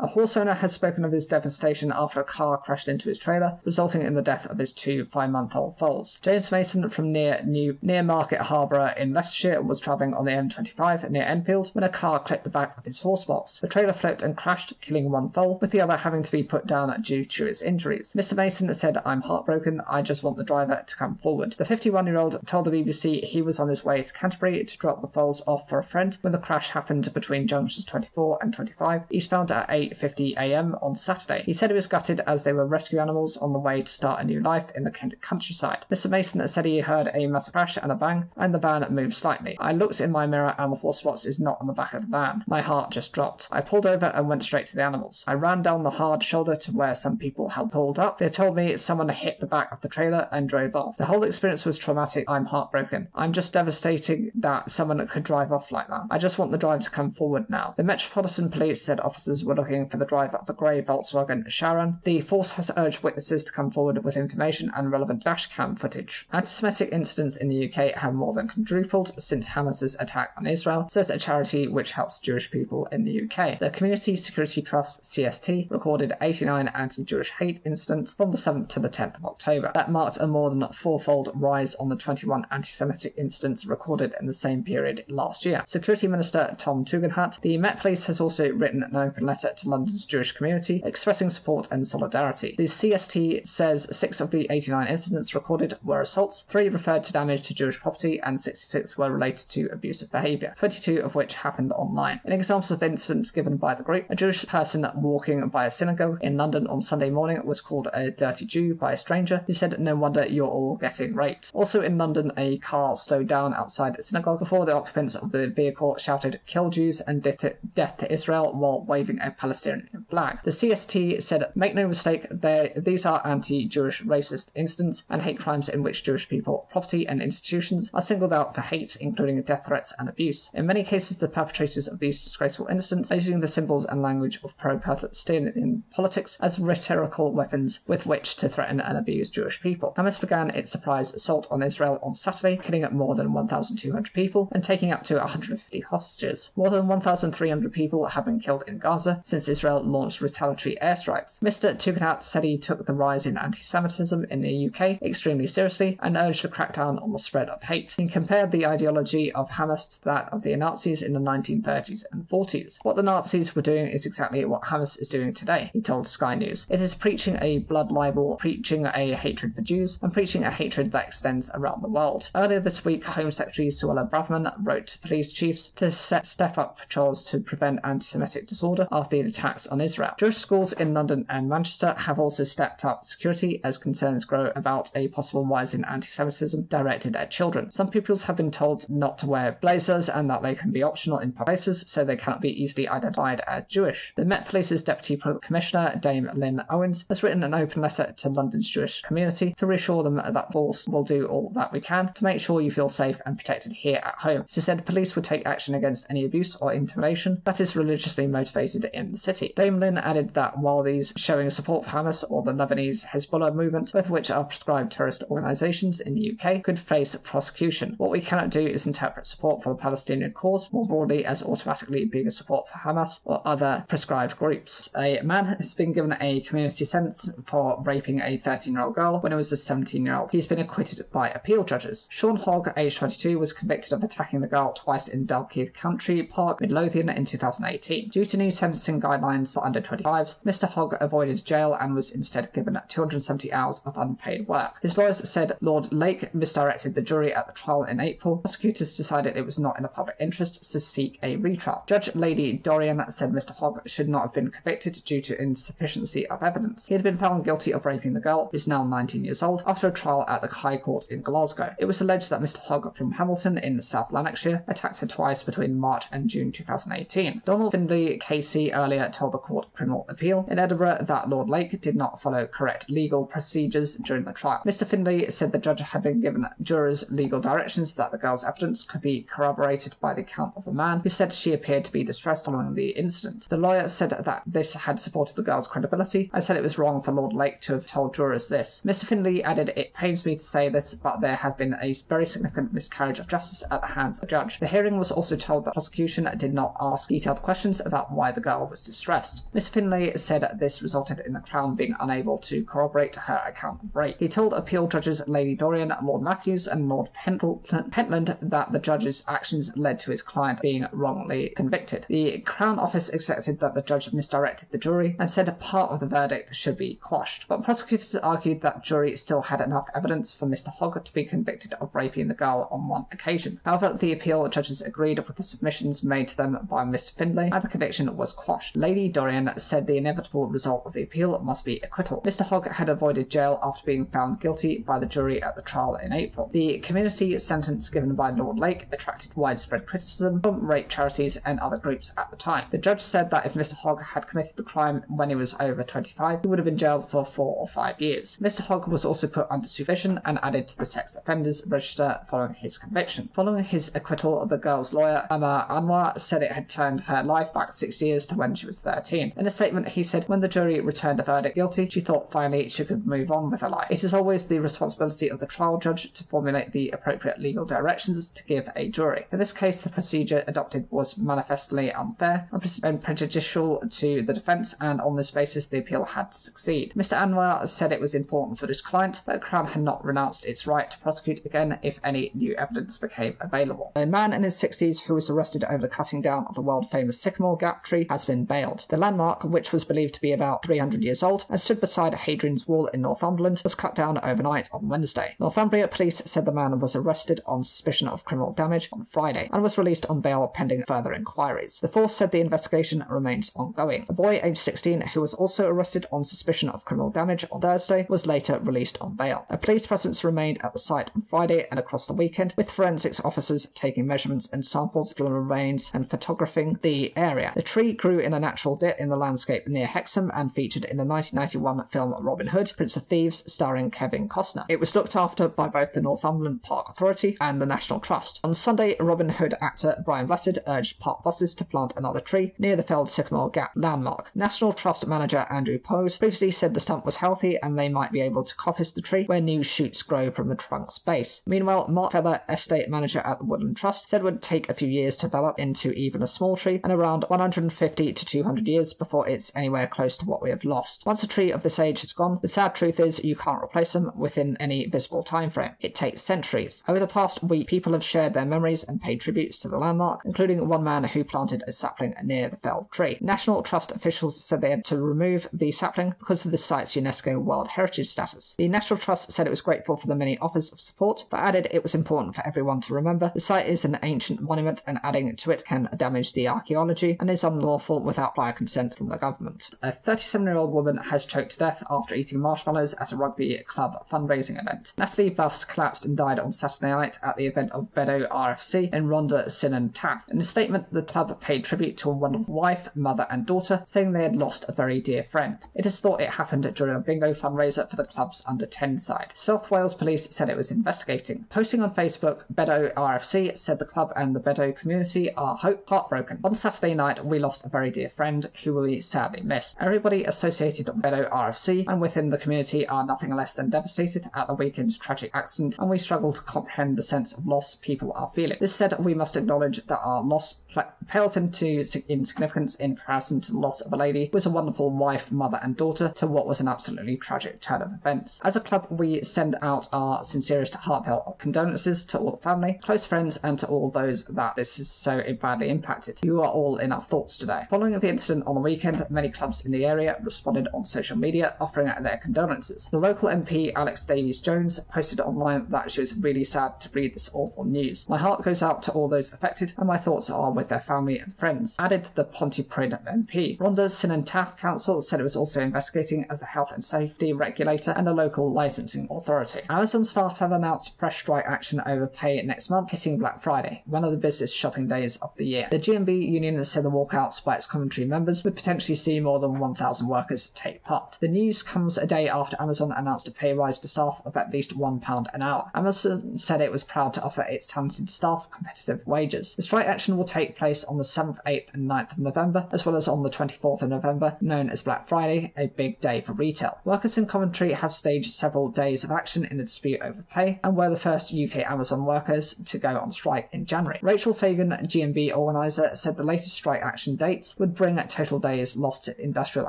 A horse owner has spoken of his devastation after a car crashed into his trailer, resulting in the death of his 2 5-month-old foals. James Mason from near Market Harborough in Leicestershire was travelling on the M25 near Enfield when a car clipped the back of his horse box. The trailer flipped and crashed, killing one foal, with the other having to be put down due to its injuries. Mr. Mason said, "I'm heartbroken. I just want the driver to come forward." The 51-year-old told the BBC he was on his way to Canterbury to drop the foals off for a friend when the crash happened between junctions 24 and 25 eastbound at 8:50 a.m. on Saturday. He said he was gutted as they were rescue animals on the way to start a new life in the countryside. Mr. Mason said he heard a massive crash and a bang, and the van moved slightly. "I looked in my mirror and the horse box is not on the back of the van. My heart just dropped. I pulled over and went straight to the animals. I ran down the hard shoulder to where some people had pulled up. They told me someone hit the back of the trailer and drove off. The whole experience was traumatic. I'm heartbroken. I'm just devastated that someone could drive off like that. I just want the driver to come forward now." The Metropolitan Police said officers were looking for the driver of a grey Volkswagen Charon. The force has urged witnesses to come forward with information and relevant dashcam footage. Anti-Semitic incidents in the UK have more than quadrupled since Hamas's attack on Israel, says a charity which helps Jewish people in the UK. The Community Security Trust, CST, recorded 89 anti-Jewish hate incidents from the 7th to the 10th of October. That marked a more than fourfold rise on the 21 anti-Semitic incidents recorded in the same period last year. Security Minister Tom Tugendhat. The Met Police has also written an open letter to London's Jewish community expressing support and solidarity. The CST says 6 of the 89 incidents recorded were assaults, 3 referred to damage to Jewish property, and 66 were related to abusive behaviour, 22 of which happened online. In examples of incidents given by the group, a Jewish person walking by a synagogue in London on Sunday morning was called a dirty Jew by a stranger who said, "No wonder you're all getting raped." Also in London, a car slowed down outside a synagogue before the occupants of the vehicle shouted "Kill Jews" and "Death to Israel" while waving a Palestinian flag. The CST said, "Make no mistake, these are anti-Jewish racist incidents and hate crimes in which Jewish people, property and institutions are singled out for hate, including death threats and abuse. In many cases, the perpetrators of these disgraceful incidents are using the symbols and language of pro-Palestinian politics as rhetorical weapons with which to threaten and abuse Jewish people." Hamas began its surprise assault on Israel on Saturday, killing more than 1,200 people and taking up to 150 hostages. More than 1,300 people have been killed in Gaza since Israel launched retaliatory airstrikes. Mr. Tugendhat said he took the rise in anti-Semitism in the UK extremely seriously and urged a crackdown on the spread of hate. He compared the ideology of Hamas to that of the Nazis in the 1930s and 40s. "What the Nazis were doing is exactly what Hamas is doing today," he told Sky News. "It is preaching a blood libel, preaching a hatred for Jews, and preaching a hatred that extends around the world." Earlier this week, Home Secretary Suella Braverman wrote to police chiefs to step up patrols to prevent anti-Semitic disorder after the attacks on Israel. Jewish schools in London and Manchester have also stepped up security as concerns grow about a possible rise in anti-Semitism directed at children. Some pupils have been told not to wear blazers and that they can be optional in public places so they cannot be easily identified as Jewish. The Met Police's Deputy Commissioner, Dame Lynn Owens, has written an open letter to London's Jewish community to reassure them that force will do all that we can to make sure you feel safe and protected here at home. She said police would take action against any abuse or intimidation that is religiously motivated in the city. Dame Lynn added that while these showing support for Hamas or the Lebanese Hezbollah movement, both of which are prescribed terrorist organisations in the UK, could face prosecution. What we cannot do is interpret support for the Palestinian cause more broadly as automatically being a support for Hamas or other prescribed groups. A man has been given a community sentence for raping a 13-year-old girl when he was a 17-year-old. He's been acquitted by appeal judges. Sean Hogg, aged 22, was convicted of attacking the girl twice in Dalkeith Country Park, Midlothian in 2018. Due to new sentencing guidelines for under 25s, Mr. Hogg avoided jail and was instead given 270 hours of unpaid work. His lawyers said Lord Lake misdirected the jury at the trial in April. Prosecutors decided it was not in the public interest to seek a retrial. Judge Lady Dorian said Mr. Hogg should not have been convicted due to insufficiency of evidence. He had been found guilty of raping the girl, who is now 19 years old, after a trial at the High Court in Glasgow. It was alleged that Mr. Hogg from Hamilton in South Lanarkshire attacked her twice between March and June 2018. Donald Findlay KC earlier told the Court of Criminal Appeal in Edinburgh that Lord Lake did not follow correct legal procedures during the trial. Mr. Findlay said the judge had been given jurors legal directions that the girl's evidence could be corroborated by the account of a man who said she appeared to be distressed following the incident. The lawyer said that this had supported the girl's credibility and said it was wrong for Lord Lake to have told jurors this. Mr. Findlay added, "It pains me to say this, but there have been a very significant miscarriage of justice at the hands of the judge." The hearing was also told that the prosecution did not ask detailed questions about why the girl was distressed. Ms. Finlay said this resulted in the Crown being unable to corroborate her account of rape. He told appeal judges Lady Dorian, Lord Matthews and Lord Pentland that the judge's actions led to his client being wrongly convicted. The Crown Office accepted that the judge misdirected the jury and said a part of the verdict should be quashed, but prosecutors argued that jury still had enough evidence for Mr. Hogg to be convicted of raping the girl on one occasion. However, the appeal judges agreed with the submissions made to them by Mr. Findlay, and the conviction was quashed. Lady Dorian said the inevitable result of the appeal must be acquittal. Mr. Hogg had avoided jail after being found guilty by the jury at the trial in April. The community sentence given by Lord Lake attracted widespread criticism from rape charities and other groups at the time. The judge said that if Mr. Hogg had committed the crime when he was over 25, he would have been jailed for 4 or 5 years. Mr. Hogg was also put under supervision and added to the sex offenders register following his conviction. Following his acquittal, the girl's lawyer, Amma Anwar, said it had turned her life back 6 years to when she was 13. In a statement, he said, when the jury returned a verdict guilty, she thought finally she could move on with her life. It is always the responsibility of the trial judge to formulate the appropriate legal directions to give a jury. In this case, the procedure adopted was manifestly unfair and prejudicial to the defence, and on this basis the appeal had to succeed. Mr. Anwar said it was important for his client that the Crown had not renounced its right to prosecute again if any new evidence became available. A man in his 60s who was arrested over the cutting down of the world-famous Sycamore Gap tree has been bailed. The landmark, which was believed to be about 300 years old and stood beside Hadrian's Wall in Northumberland, was cut down overnight on Wednesday. Northumbria police said the man was arrested on suspicion of criminal damage on Friday and was released on bail pending further inquiries. The force said the investigation remains ongoing. A boy aged 16 who was also arrested on suspicion of criminal damage on Thursday was later released on bail. A police presence remained at the site on Friday and across the weekend, with forensics officers taking measurements and samples of the remains and photographing the area. The tree grew in a natural dip in the landscape near Hexham and featured in the 1991 film Robin Hood, Prince of Thieves, starring Kevin Costner. It was looked after by both the Northumberland Park Authority and the National Trust. On Sunday, Robin Hood actor Brian Blessed urged park bosses to plant another tree near the felled Sycamore Gap landmark. National Trust manager Andrew Pose previously said the stump was healthy and they might be able to coppice the tree where new shoots grow from the trunk's base. Meanwhile, Mark Feather, estate manager at the Woodland Trust, said it would take a few years to develop into even a small tree and around 150 to 200 years before it's anywhere close to what we have lost. Once a tree of this age has gone, the sad truth is you can't replace them within any visible time frame. It takes centuries. Over the past week, people have shared their memories and paid tributes to the landmark, including one man who planted a sapling near the felled tree. National Trust officials said they had to remove the sapling because of the site's UNESCO World Heritage status. The National Trust said it was grateful for the many offers of support, but added it was important for everyone to remember the site is an ancient monument and adding to it can damage the archaeology and is unlawful without prior consent from the government. A 37-year-old woman has choked to death after eating marshmallows at a rugby club fundraising event. Natalie Buss collapsed and died on Saturday night at the event of Beddoe RFC in Rhondda Cynon Taf. In a statement, the club paid tribute to a wonderful wife, mother and daughter, saying they had lost a very dear friend. It is thought it happened during a bingo fundraiser for the club's under-10 side. South Wales Police said it was investigating. Posting on Facebook, Beddoe RFC said the club and the Beddoe community are heartbroken. On Saturday night, we lost a very dear friend who we sadly miss. Everybody associated with Beddoe RFC and within the community are nothing less than devastated at the weekend's tragic accident, and we struggle to comprehend the sense of loss people are feeling. This said, we must acknowledge that our loss pales into insignificance in comparison to the loss of a lady who was a wonderful wife, mother and daughter to what was an absolutely tragic turn of events. As a club, we send out our sincerest heartfelt condolences to all the family, close friends and to all those that this is so badly impacted. You are all in our thoughts today. Following the incident on the weekend, many clubs in the area responded on social media offering their condolences. The local MP Alex Davies-Jones posted online that she was really sad to read this awful news. My heart goes out to all those affected and my thoughts are with their family and friends, added the Pontypridd MP. Rhondda Cynon Taf Council said it was also investigating as a health and safety regulator and a local licensing authority. Amazon staff have announced fresh strike action over pay next month, hitting Black Friday, one of the busiest shopping days of the year. The GMB union said the walkouts by its commentary members would potentially see more than 1,000 workers take part. The news comes a day after Amazon announced a pay rise for staff of at least £1 an hour. Amazon said it was proud to offer its talented staff competitive wages. The strike action will take take place on the 7th, 8th and 9th of November, as well as on the 24th of November, known as Black Friday, a big day for retail. Workers in Coventry have staged several days of action in a dispute over pay, and were the first UK Amazon workers to go on strike in January. Rachel Fagan, G&B organiser, said the latest strike action dates would bring total days lost to industrial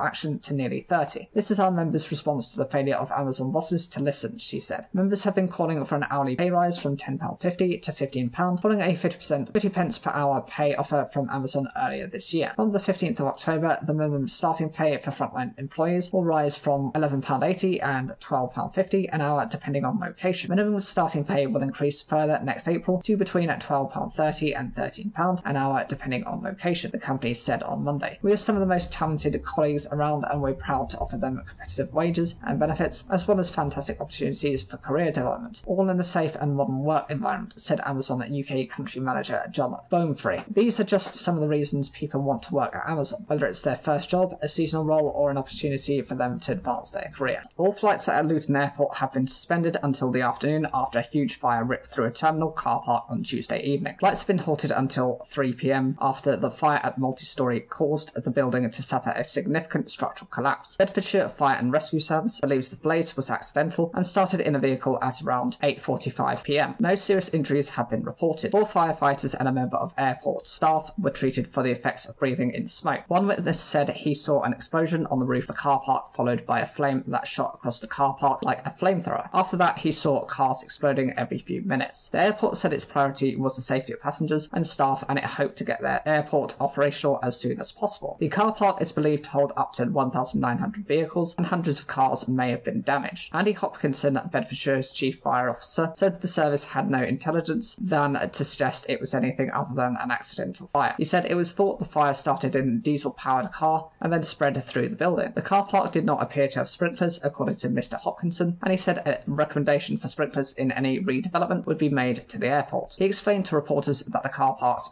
action to nearly 30. This is our members' response to the failure of Amazon bosses to listen, she said. Members have been calling for an hourly pay rise from £10.50 to £15, following a 50 pence per hour pay offer from Amazon earlier this year. From the 15th of October, the minimum starting pay for frontline employees will rise from £11.80 and £12.50 an hour depending on location. Minimum starting pay will increase further next April to between £12.30 and £13 an hour depending on location, the company said on Monday. We have some of the most talented colleagues around, and we're proud to offer them competitive wages and benefits, as well as fantastic opportunities for career development, all in a safe and modern work environment, said Amazon UK country manager John Bomfrey. These are just some of the reasons people want to work at Amazon, whether it's their first job, a seasonal role, or an opportunity for them to advance their career. All flights at Luton Airport have been suspended until the afternoon after a huge fire ripped through a terminal car park on Tuesday evening. Flights have been halted until 3 p.m. after the fire at multi-storey caused the building to suffer a significant structural collapse. Bedfordshire Fire and Rescue Service believes the blaze was accidental and started in a vehicle at around 8:45 p.m. No serious injuries have been reported. 4 firefighters and a member of airport staff were treated for the effects of breathing in smoke. One witness said he saw an explosion on the roof of the car park, followed by a flame that shot across the car park like a flamethrower. After that, he saw cars exploding every few minutes. The airport said its priority was the safety of passengers and staff, and it hoped to get their airport operational as soon as possible. The car park is believed to hold up to 1,900 vehicles, and hundreds of cars may have been damaged. Andy Hopkinson, Bedfordshire's chief fire officer, said the service had no intelligence than to suggest it was anything other than an accidental fire. He said it was thought the fire started in a diesel-powered car and then spread through the building. The car park did not appear to have sprinklers, according to Mr. Hopkinson, and he said a recommendation for sprinklers in any redevelopment would be made to the airport. He explained to reporters that the car parks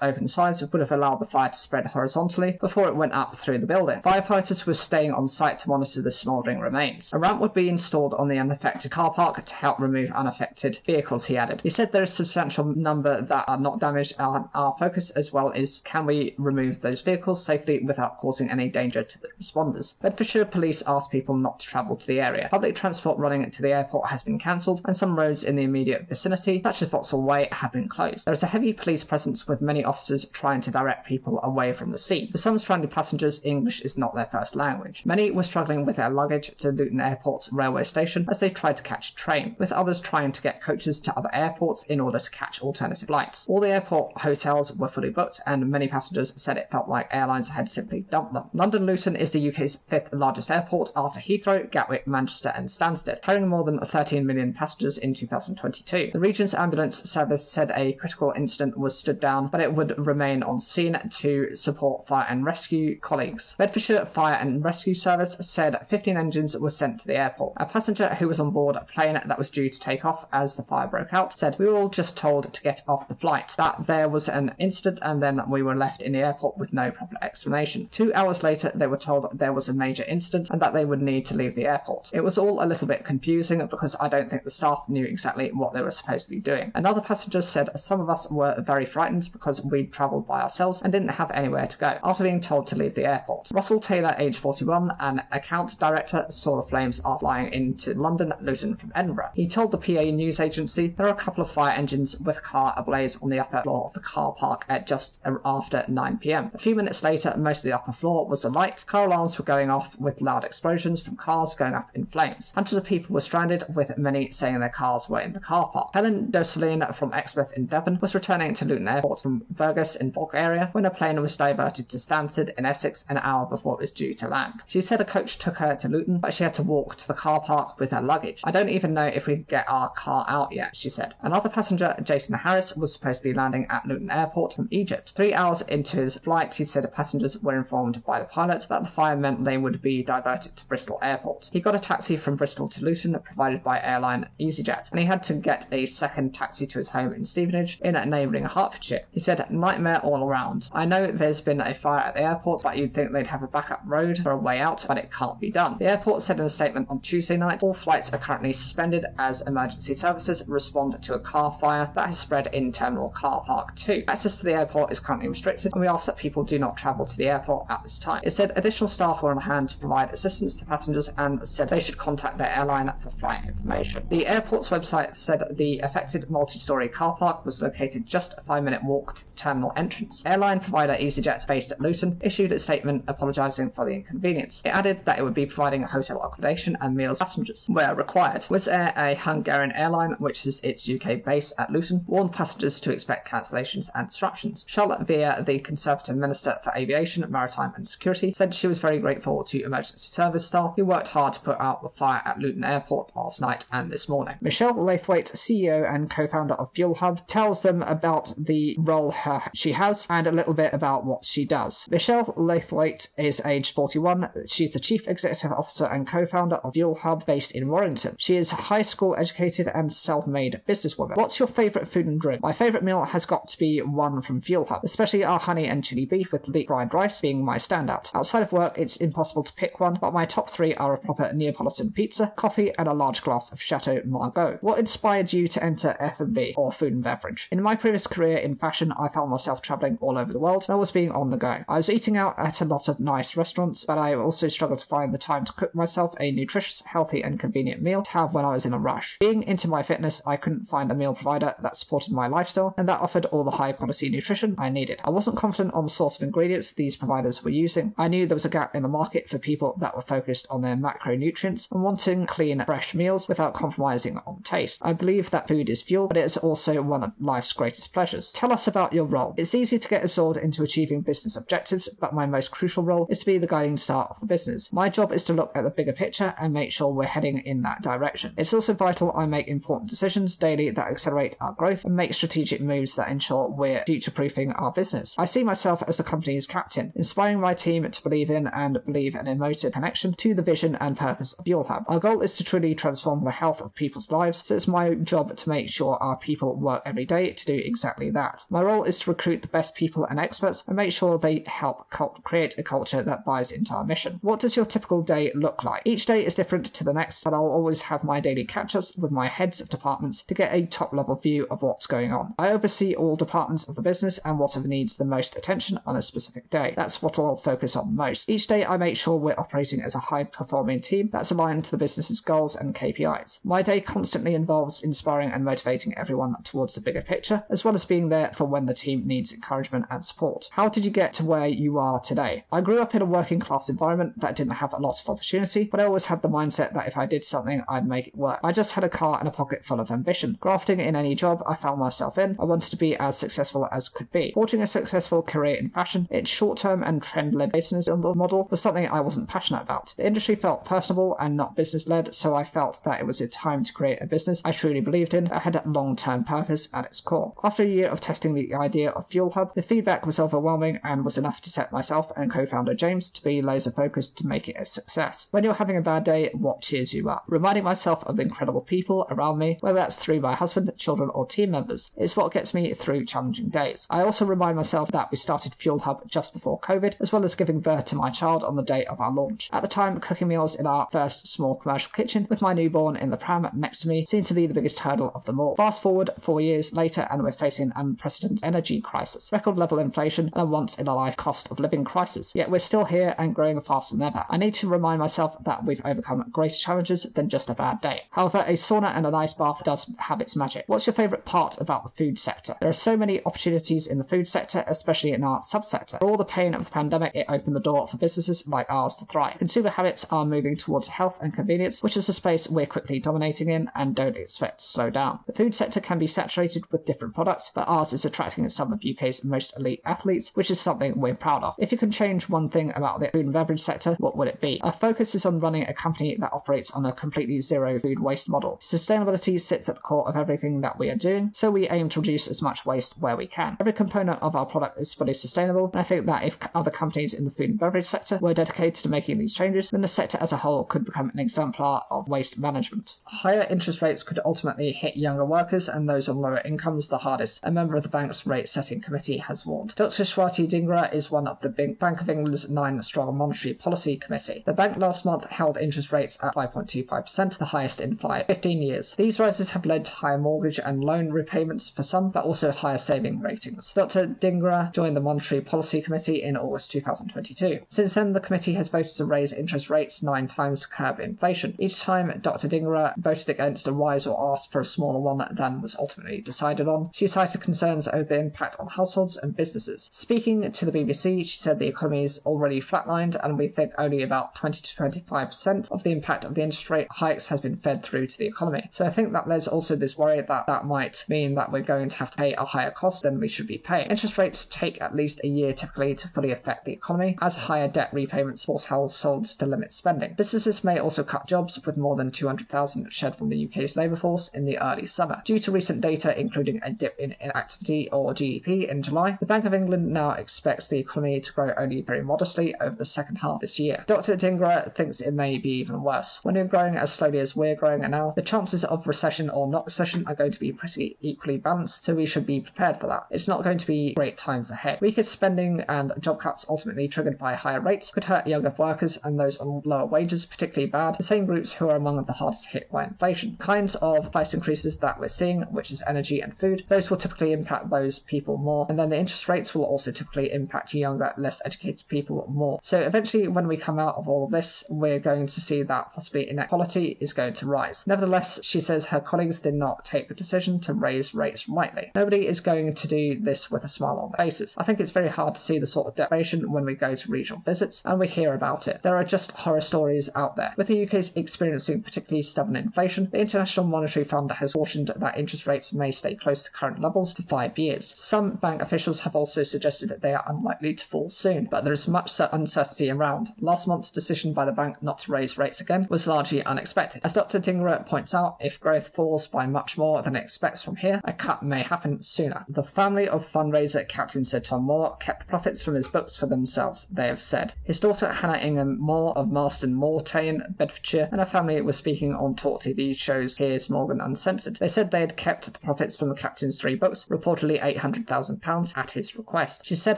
open sides would have allowed the fire to spread horizontally before it went up through the building. Firefighters were staying on site to monitor the smouldering remains. A ramp would be installed on the unaffected car park to help remove unaffected vehicles, he added. He said there is a substantial number that are not damaged. Our focus as well is can we remove those vehicles safely without causing any danger to the responders. Bedfordshire Police asked people not to travel to the area. Public transport running to the airport has been cancelled, and some roads in the immediate vicinity, such as Vauxhall Way, have been closed. There is a heavy police presence with many officers trying to direct people away from the scene. For some stranded passengers, English is not their first language. Many were struggling with their luggage to Luton Airport's railway station as they tried to catch a train, with others trying to get coaches to other airports in order to catch alternative flights. All the airport hotels were fully booked, and many passengers said it felt like airlines had simply dumped them. London Luton is the UK's 5th largest airport after Heathrow, Gatwick, Manchester and Stansted, carrying more than 13 million passengers in 2022. The region's ambulance service said a critical incident was stood down, but it would remain on scene to support fire and rescue colleagues. Bedfordshire Fire and Rescue Service said 15 engines were sent to the airport. A passenger who was on board a plane that was due to take off as the fire broke out said, "We were all just told to get off the flight, that there was an incident, and then we were left in the airport with no proper explanation. 2 hours later, they were told there was a major incident and that they would need to leave the airport. It was all a little bit confusing because I don't think the staff knew exactly what they were supposed to be doing." Another passenger said, "Some of us were very frightened because we'd travelled by ourselves and didn't have anywhere to go after being told to leave the airport." Russell Taylor, age 41, an account director, saw the flames after flying into London Luton from Edinburgh. He told the PA news agency there are a couple of fire engines with a car ablaze on the upper floor of the car park at just after 9 p.m. A few minutes later, most of the upper floor was alight. Car alarms were going off with loud explosions from cars going up in flames. Hundreds of people were stranded, with many saying their cars were in the car park. Helen Doseline from Exmouth in Devon was returning to Luton Airport from Burgos in Bulgaria when a plane was diverted to Stansted in Essex an hour before it was due to land. She said a coach took her to Luton, but she had to walk to the car park with her luggage. "I don't even know if we can get our car out yet," she said. Another passenger, Jason Harris, was supposed to be landing at Luton Airport from Egypt. 3 hours into his flight, he said passengers were informed by the pilot that the fire meant they would be diverted to Bristol Airport. He got a taxi from Bristol to Luton, provided by airline EasyJet, and he had to get a second taxi to his home in Stevenage, in neighbouring Hertfordshire. He said, "Nightmare all around. I know there's been a fire at the airport, but you'd think they'd have a backup road for a way out, but it can't be done." The airport said in a statement on Tuesday night, all flights are currently suspended as emergency services respond to a car fire that has has spread in Terminal Car Park 2. Access to the airport is currently restricted, and we ask that people do not travel to the airport at this time. It said additional staff were on hand to provide assistance to passengers and said they should contact their airline for flight information. The airport's website said the affected multi-storey car park was located just a 5-minute walk to the terminal entrance. Airline provider EasyJet, based at Luton, issued a statement apologising for the inconvenience. It added that it would be providing hotel accommodation and meals to passengers where required. Wizz Air, a Hungarian airline which is its UK base at Luton, warned passengers to expect cancellations and disruptions. Charlotte Vere, the Conservative Minister for Aviation, Maritime and Security, said she was very grateful to emergency service staff who worked hard to put out the fire at Luton Airport last night and this morning. Michelle Laithwaite, CEO and co-founder of Fuel Hub, tells them about the role she has and a little bit about what she does. Michelle Laithwaite is aged 41. She's the Chief Executive Officer and co-founder of Fuel Hub, based in Warrington. She is high school educated and self-made businesswoman. What's your favourite food and drink? My favourite meal has got to be one from Fuel Hub, especially our honey and chili beef with deep fried rice being my standout. Outside of work, it's impossible to pick one, but my top 3 are a proper Neapolitan pizza, coffee, and a large glass of Chateau Margaux. What inspired you to enter F&B or food and beverage? In my previous career in fashion, I found myself travelling all over the world and I was being on the go. I was eating out at a lot of nice restaurants, but I also struggled to find the time to cook myself a nutritious, healthy, and convenient meal to have when I was in a rush. Being into my fitness, I couldn't find a meal provider that supported my lifestyle and that offered all the high quality nutrition I needed. I wasn't confident on the source of ingredients these providers were using. I knew there was a gap in the market for people that were focused on their macronutrients and wanting clean, fresh meals without compromising on taste. I believe that food is fuel, but it is also one of life's greatest pleasures. Tell us about your role. It's easy to get absorbed into achieving business objectives, but my most crucial role is to be the guiding star of the business. My job is to look at the bigger picture and make sure we're heading in that direction. It's also vital I make important decisions daily that accelerate our growth and make strategic moves that ensure we're future-proofing our business. I see myself as the company's captain, inspiring my team to believe in and believe an emotive connection to the vision and purpose of Fuel Hub. Our goal is to truly transform the health of people's lives, so it's my job to make sure our people work every day to do exactly that. My role is to recruit the best people and experts and make sure they help create a culture that buys into our mission. What does your typical day look like? Each day is different to the next, but I'll always have my daily catch-ups with my heads of departments to get a top-level view of what's going on. I oversee all departments of the business and whatever needs the most attention on a specific day. That's what I'll focus on most. Each day I make sure we're operating as a high-performing team that's aligned to the business's goals and KPIs. My day constantly involves inspiring and motivating everyone towards the bigger picture, as well as being there for when the team needs encouragement and support. How did you get to where you are today? I grew up in a working class environment that didn't have a lot of opportunity, but I always had the mindset that if I did something, I'd make it work. I just had a car and a pocket full of ambition. Grafting in any job I found myself in, I wanted to be as successful as could be. Forging a successful career in fashion, its short-term and trend-led business model was something I wasn't passionate about. The industry felt personable and not business-led, so I felt that it was a time to create a business I truly believed in that had a long-term purpose at its core. After a year of testing the idea of Fuel Hub, the feedback was overwhelming and was enough to set myself and co-founder James to be laser-focused to make it a success. When you're having a bad day, what cheers you up? Reminding myself of the incredible people around me, whether that's through my husband, children, or team members, is what gets me through challenging days. I also remind myself that we started Fuel Hub just before COVID, as well as giving birth to my child on the day of our launch. At the time, cooking meals in our first small commercial kitchen with my newborn in the pram next to me seemed to be the biggest hurdle of them all. Fast forward 4 years later and we're facing an unprecedented energy crisis, record level inflation, and a once-in-a-life cost of living crisis. Yet we're still here and growing faster than ever. I need to remind myself that we've overcome greater challenges than just a bad day. However, a sauna and an ice bath does have its magic. What's your favourite part about the food sector? There are so many opportunities in the food sector, especially in our subsector. For all the pain of the pandemic, it opened the door for businesses like ours to thrive. Consumer habits are moving towards health and convenience, which is a space we're quickly dominating in and don't expect to slow down. The food sector can be saturated with different products, but ours is attracting some of UK's most elite athletes, which is something we're proud of. If you can change one thing about the food and beverage sector, what would it be? Our focus is on running a company that operates on a completely zero food waste model. Sustainability sits at the core of everything that we are doing, so we aim to reduce as much waste where we can. Every component of our product is fully sustainable, and I think that if other companies in the food and beverage sector were dedicated to making these changes, then the sector as a whole could become an exemplar of waste management. Higher interest rates could ultimately hit younger workers and those on lower incomes the hardest, a member of the bank's rate-setting committee has warned. Dr. Swati Dhingra is one of the Bank of England's 9-strong monetary policy committee. The bank last month held interest rates at 5.25%, the highest in 15 years. These rises have led to higher mortgage and loan loan repayments for some, but also higher saving ratings. Dr. Dhingra joined the Monetary Policy Committee in August 2022. Since then, the committee has voted to raise interest rates 9 times to curb inflation. Each time, Dr. Dhingra voted against a rise or asked for a smaller one than was ultimately decided on. She cited concerns over the impact on households and businesses. Speaking to the BBC, she said the economy is already flatlined and we think only about 20 to 25% of the impact of the interest rate hikes has been fed through to the economy. So I think that there's also this worry that might mean that we're going to have to pay a higher cost than we should be paying. Interest rates take at least a year typically to fully affect the economy, as higher debt repayments force households to limit spending. Businesses may also cut jobs, with more than 200,000 shed from the UK's labour force in the early summer. Due to recent data, including a dip in inactivity or GDP in July, the Bank of England now expects the economy to grow only very modestly over the second half this year. Dr. Dhingra thinks it may be even worse. When you're growing as slowly as we're growing now, the chances of recession or not recession are going to be pretty equally balanced, so we should be prepared for that. It's not going to be great times ahead. Weaker spending and job cuts ultimately triggered by higher rates could hurt younger workers and those on lower wages particularly bad, the same groups who are among the hardest hit by inflation. Kinds of price increases that we're seeing, which is energy and food, those will typically impact those people more, and then the interest rates will also typically impact younger, less educated people more. So eventually, when we come out of all of this, we're going to see that possibly inequality is going to rise. Nevertheless, she says her colleagues did not take the decision to raise rates lightly. Nobody is going to do this with a smile on their faces. I think it's very hard to see the sort of deprivation when we go to regional visits and we hear about it. There are just horror stories out there. With the UK experiencing particularly stubborn inflation, the International Monetary Fund has cautioned that interest rates may stay close to current levels for 5 years. Some bank officials have also suggested that they are unlikely to fall soon, but there is much uncertainty around. Last month's decision by the bank not to raise rates again was largely unexpected. As Dr. Dhingra points out, if growth falls by much more than it expects from here, a cut may happen sooner. The family of fundraiser Captain Sir Tom Moore kept the profits from his books for themselves, they have said. His daughter Hannah Ingham Moore of Marston Moortane, Bedfordshire, and her family were speaking on talk TV shows Piers Morgan Uncensored. They said they had kept the profits from the Captain's 3 books, reportedly £800,000, at his request. She said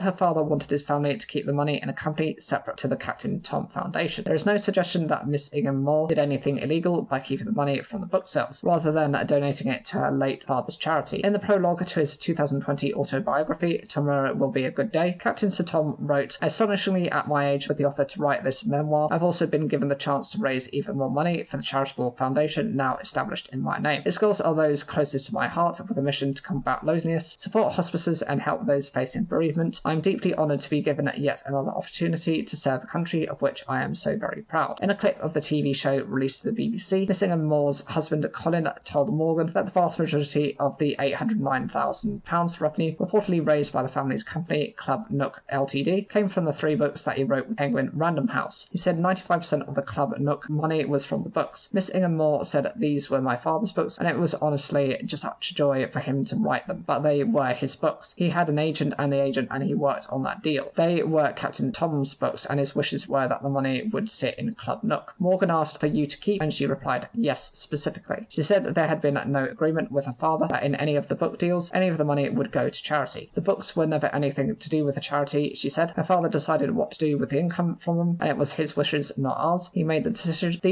her father wanted his family to keep the money in a company separate to the Captain Tom Foundation. There is no suggestion that Miss Ingham Moore did anything illegal by keeping the money from the book sales, rather than donating it to her late father's charity. In the prologue to his 2020 autobiography, Tomorrow Will Be a Good Day, Captain Sir Tom wrote, "Astonishingly at my age, with the offer to write this memoir, I've also been given the chance to raise even more money for the charitable foundation now established in my name. Its goals are those closest to my heart, with a mission to combat loneliness, support hospices and help those facing bereavement. I am deeply honoured to be given yet another opportunity to serve the country of which I am so very proud." In a clip of the TV show released to the BBC, Miss Ingham Moore's husband Colin told Morgan that the vast majority of the £809,000 revenue reportedly raised by the family's company, Club Nook Ltd, came from the 3 books that he wrote with Penguin Random House. He said 95% of the Club Nook money was from the books. Miss Ingham Moore said these were my father's books, and it was honestly just such a joy for him to write them, but they were his books. He had an agent and he worked on that deal. They were Captain Tom's books, and his wishes were that the money would sit in Club Nook. Morgan asked for you to keep, and she replied, yes, specifically. She said that there had been no agreement with her father that in any of the book deals, any of the money would go to charity. The books were never anything to do with the charity, she said. Her father decided what to do with the income from them, and it was his wishes, not ours. He made the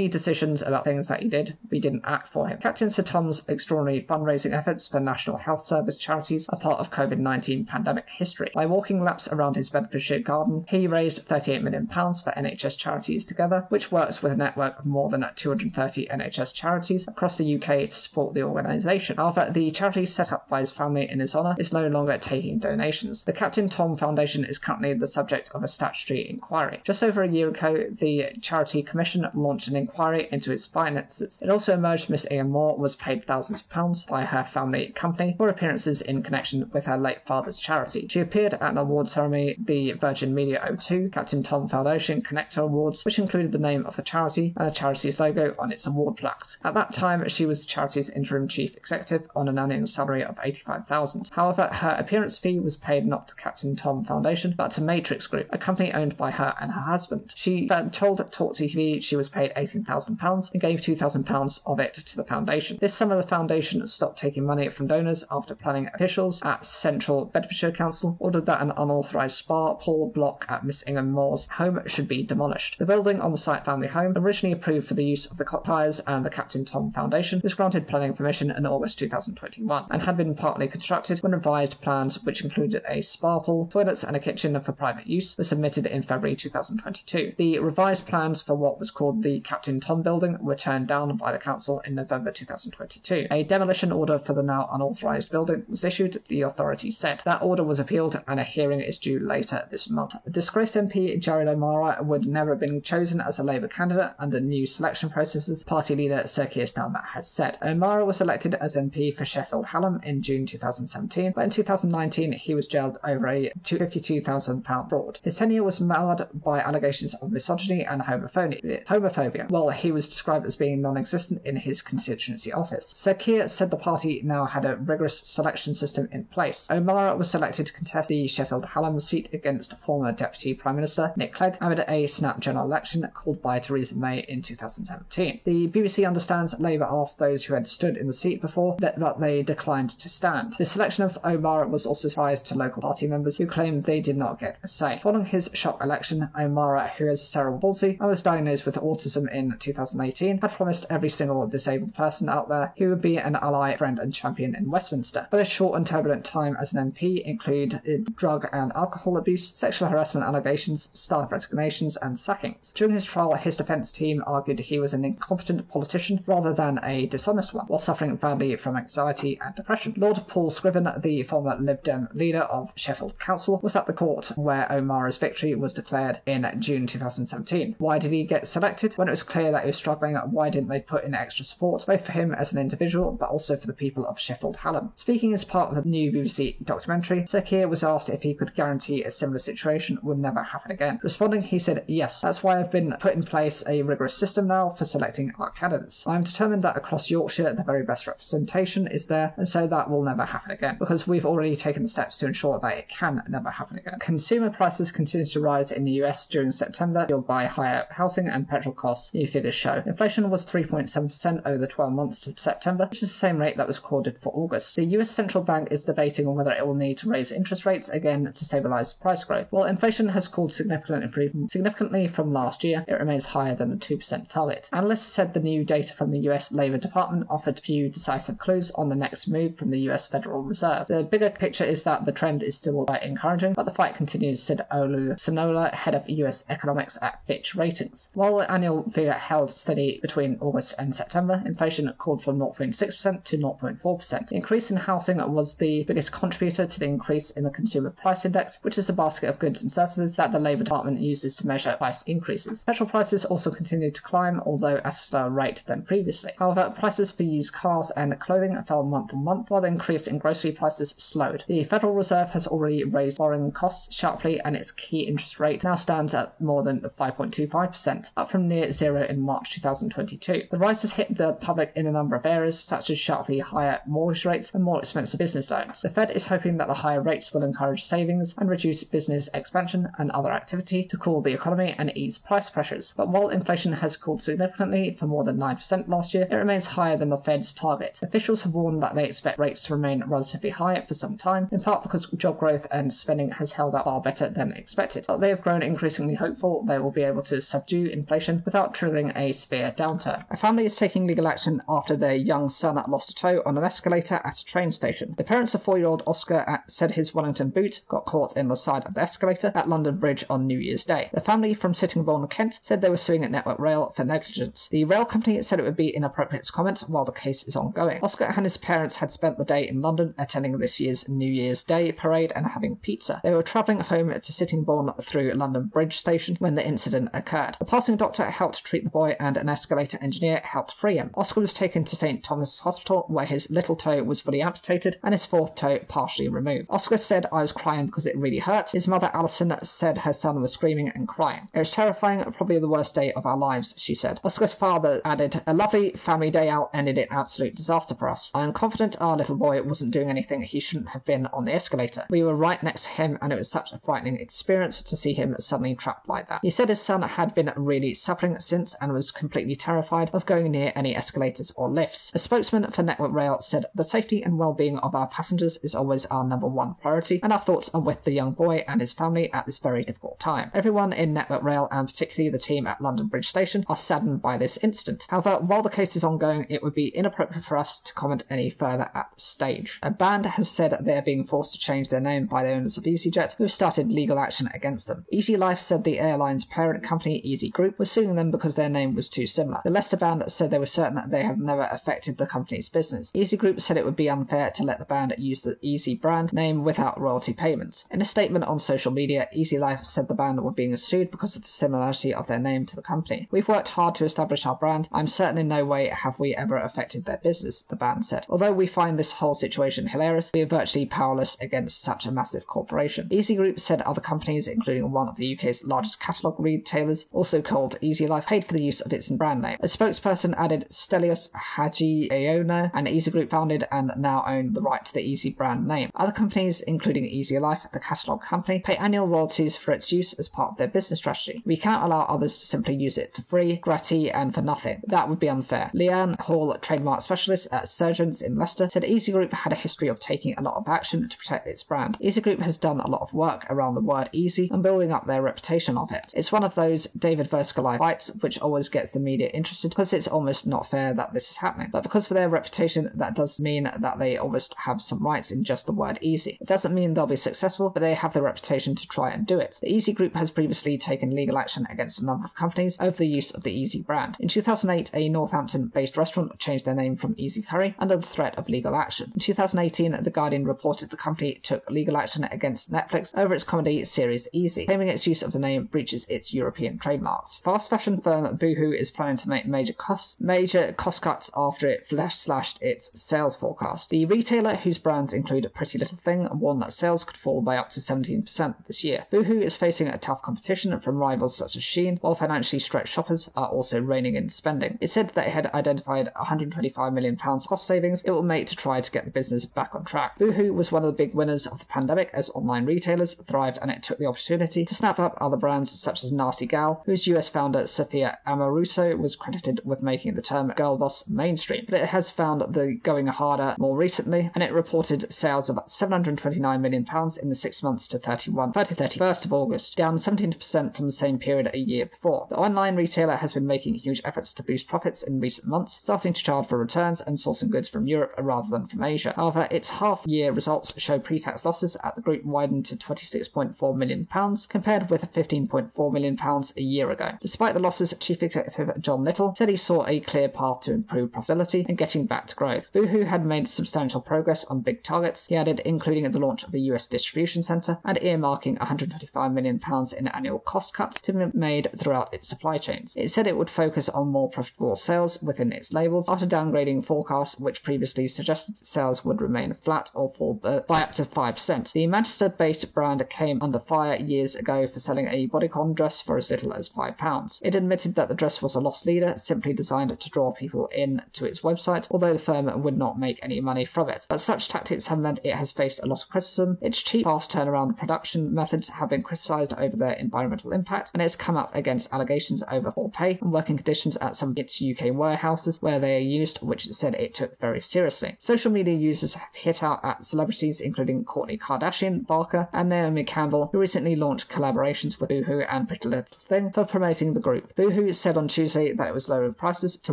decisions about things that he did. We didn't act for him. Captain Sir Tom's extraordinary fundraising efforts for National Health Service charities are part of COVID-19 pandemic history. By walking laps around his Bedfordshire garden, he raised £38 million for NHS Charities Together, which works with a network of more than 230 NHS charities across the UK to support the organisation. However, the charity set up by his family in his honour is no longer taking donations. The Captain Tom Foundation is currently the subject of a statutory inquiry. Just over a year ago, the Charity Commission launched an inquiry into his finances. It also emerged Miss Ingham Moore was paid thousands of pounds by her family company for appearances in connection with her late father's charity. She appeared at an award ceremony, the Virgin Media O2 Captain Tom Foundation Connector Awards, which included the name of the charity and the charity's logo on its award plaques. At that time, she was the charity's interim chief executive on an annual salary of £85,000. However, her appearance fee was paid not to Captain Tom Foundation, but to Matrix Group, a company owned by her and her husband. She told Talk TV she was paid £18,000 and gave £2,000 of it to the foundation. This summer, the foundation stopped taking money from donors after planning officials at Central Bedfordshire Council ordered that an unauthorised spa pool block at Miss Ingham Moore's home should be demolished. The building on the site family home, originally approved for the use of the clock tires and the Captain Tom Foundation, was granted planning permission in August 2000. 2021, and had been partly constructed when revised plans, which included a spa pool, toilets and a kitchen for private use, were submitted in February 2022. The revised plans for what was called the Captain Tom building were turned down by the council in November 2022. A demolition order for the now unauthorised building was issued, the authorities said. That order was appealed and a hearing is due later this month. Disgraced MP Jared O'Mara would never have been chosen as a Labour candidate under new selection processes, party leader Sir Keir Starmer has said. O'Mara was elected as MP for Sheffield Hallam in June 2017, but in 2019 he was jailed over a £52,000 fraud. His tenure was marred by allegations of misogyny and homophobia, while he was described as being non-existent in his constituency office. Sir Keir said the party now had a rigorous selection system in place. O'Mara was selected to contest the Sheffield Hallam seat against former Deputy Prime Minister Nick Clegg amid a snap general election called by Theresa May in 2017. The BBC understands Labour asked those who had stood in the seat before that they declined to stand. The selection of O'Mara was also a surprise to local party members who claimed they did not get a say. Following his shock election, O'Mara, who has cerebral palsy and was diagnosed with autism in 2018, had promised every single disabled person out there he would be an ally, friend and champion in Westminster. But his short and turbulent time as an MP included drug and alcohol abuse, sexual harassment allegations, staff resignations and sackings. During his trial, his defence team argued he was an incompetent politician rather than a dishonest one, while suffering badly from anxiety and depression. Lord Paul Scriven, the former Lib Dem leader of Sheffield Council, was at the court where O'Mara's victory was declared in June 2017. Why did he get selected? When it was clear that he was struggling, why didn't they put in extra support, both for him as an individual, but also for the people of Sheffield Hallam? Speaking as part of the new BBC documentary, Sir Keir was asked if he could guarantee a similar situation would never happen again. Responding, he said, "Yes, that's why I've been put in place a rigorous system now for selecting our candidates. I'm determined that across Yorkshire the very best representation is there, and so that will never happen again, because we've already taken the steps to ensure that it can never happen again." Consumer prices continue to rise in the US during September, fueled by higher housing and petrol costs, new figures show. Inflation was 3.7% over the 12 months to September, which is the same rate that was recorded for August. The US Central Bank is debating on whether it will need to raise interest rates again to stabilise price growth. While inflation has cooled significantly from last year, it remains higher than the 2% target. Analysts said the new data from the US Labour Department offered few decisive clues on the next move from the US Federal Reserve. The bigger picture is that the trend is still quite encouraging, but the fight continues, said Olu Sonola, head of US economics at Fitch Ratings. While the annual figure held steady between August and September, inflation cooled from 0.6% to 0.4%. The increase in housing was the biggest contributor to the increase in the Consumer Price Index, which is a basket of goods and services that the Labour Department uses to measure price increases. Petrol prices also continued to climb, although at a slower rate than previously. However, prices for used cars and clothing fell month on month, while the increase in grocery prices slowed. The Federal Reserve has already raised borrowing costs sharply, and its key interest rate now stands at more than 5.25%, up from near zero in March 2022. The rise has hit the public in a number of areas, such as sharply higher mortgage rates and more expensive business loans. The Fed is hoping that the higher rates will encourage savings and reduce business expansion and other activity to cool the economy and ease price pressures. But while inflation has cooled significantly for more than 9% last year, it remains higher than the Fed's target. Officials have warned that they expect rates to remain relatively high for some time, in part because job growth and spending has held up far better than expected. But they have grown increasingly hopeful they will be able to subdue inflation without triggering a severe downturn. A family is taking legal action after their young son lost a toe on an escalator at a train station. The parents of 4-year-old Oscar said his Wellington boot got caught in the side of the escalator at London Bridge on New Year's Day. The family from Sittingbourne, Kent, said they were suing at Network Rail for negligence. The rail company said it would be inappropriate to comment while the case is ongoing. Oscar and his parents had spent the day in London attending this year's New Year's Day parade and having pizza. They were travelling home to Sittingbourne through London Bridge station when the incident occurred. The passing doctor helped treat the boy and an escalator engineer helped free him. Oscar was taken to St Thomas Hospital where his little toe was fully amputated and his fourth toe partially removed. Oscar said, "I was crying because it really hurt." His mother Alison said her son was screaming and crying. "It was terrifying, probably the worst day of our lives," she said. Oscar's father added, "A lovely family day out ended in absolute disaster for us. I am confident our little boy wasn't doing anything he shouldn't have been on the escalator. We were right next to him and it was such a frightening experience to see him suddenly trapped like that." He said his son had been really suffering since and was completely terrified of going near any escalators or lifts. A spokesman for Network Rail said, "The safety and well-being of our passengers is always our number one priority, and our thoughts are with the young boy and his family at this very difficult time. Everyone in Network Rail, and particularly the team at London Bridge Station, are saddened by this incident. However, while the case is ongoing, it would be inappropriate for us to comment comment any further at this stage. A band has said they are being forced to change their name by the owners of EasyJet, who have started legal action against them. Easy Life said the airline's parent company, Easy Group, was suing them because their name was too similar. The Leicester band said they were certain that they have never affected the company's business. Easy Group said it would be unfair to let the band use the Easy brand name without royalty payments. In a statement on social media, Easy Life said the band were being sued because of the similarity of their name to the company. We've worked hard to establish our brand. I'm certain in no way have we ever affected their business, the band said. Although we find this whole situation hilarious, we are virtually powerless against such a massive corporation. Easy Group said other companies, including one of the UK's largest catalogue retailers, also called Easy Life, paid for the use of its brand name. A spokesperson added Stelios Hadjiayono and Easy Group founded and now own the right to the Easy brand name. Other companies, including Easy Life, the catalogue company, pay annual royalties for its use as part of their business strategy. We cannot allow others to simply use it for free, gratis, and for nothing. That would be unfair. Leanne Hall, trademark specialist at Surgeons in Leicester, said Easy Group had a history of taking a lot of action to protect its brand. Easy Group has done a lot of work around the word easy and building up their reputation of it. It's one of those David vs. Goliath fights which always gets the media interested because it's almost not fair that this is happening. But because of their reputation, that does mean that they almost have some rights in just the word easy. It doesn't mean they'll be successful, but they have the reputation to try and do it. The Easy Group has previously taken legal action against a number of companies over the use of the Easy brand. In 2008, a Northampton-based restaurant changed their name from Easy Curry under the threat of legal action. In 2018, The Guardian reported the company took legal action against Netflix over its comedy series Easy, claiming its use of the name breaches its European trademarks. Fast fashion firm Boohoo is planning to make major cost cuts after it slashed its sales forecast. The retailer, whose brands include Pretty Little Thing, warned that sales could fall by up to 17% this year. Boohoo is facing a tough competition from rivals such as Shein, while financially stretched shoppers are also reining in spending. It said that it had identified £125 million cost savings it will make to try to get the business back on track. Boohoo was one of the big winners of the pandemic as online retailers thrived, and it took the opportunity to snap up other brands such as Nasty Gal, whose US founder Sophia Amoruso was credited with making the term girl boss mainstream. But it has found the going harder more recently, and it reported sales of £729 million in the 6 months to 31st of August, down 17% from the same period a year before. The online retailer has been making huge efforts to boost profits in recent months, starting to charge for returns and sourcing goods from Europe rather than from Asia. However, its half-year results show pre-tax losses at the group widened to £26.4 million, compared with £15.4 million a year ago. Despite the losses, Chief Executive John Little said he saw a clear path to improve profitability and getting back to growth. Boohoo had made substantial progress on big targets, he added, including the launch of the US distribution centre and earmarking £125 million in annual cost cuts to be made throughout its supply chains. It said it would focus on more profitable sales within its labels after downgrading forecasts which previously suggested sales would remain flat or fall by up to 5%. The Manchester-based brand came under fire years ago for selling a bodycon dress for as little as £5. It admitted that the dress was a loss leader, simply designed to draw people in to its website, although the firm would not make any money from it. But such tactics have meant it has faced a lot of criticism. Its cheap, fast turnaround production methods have been criticised over their environmental impact, and it's come up against allegations over poor pay and working conditions at some of its UK warehouses where they are used, which it said it took very seriously. Social media users have hit out at celebrities including Kourtney Kardashian, Barclay, and Naomi Campbell, who recently launched collaborations with Boohoo and Pretty Little Thing for promoting the group. Boohoo said on Tuesday that it was lowering prices to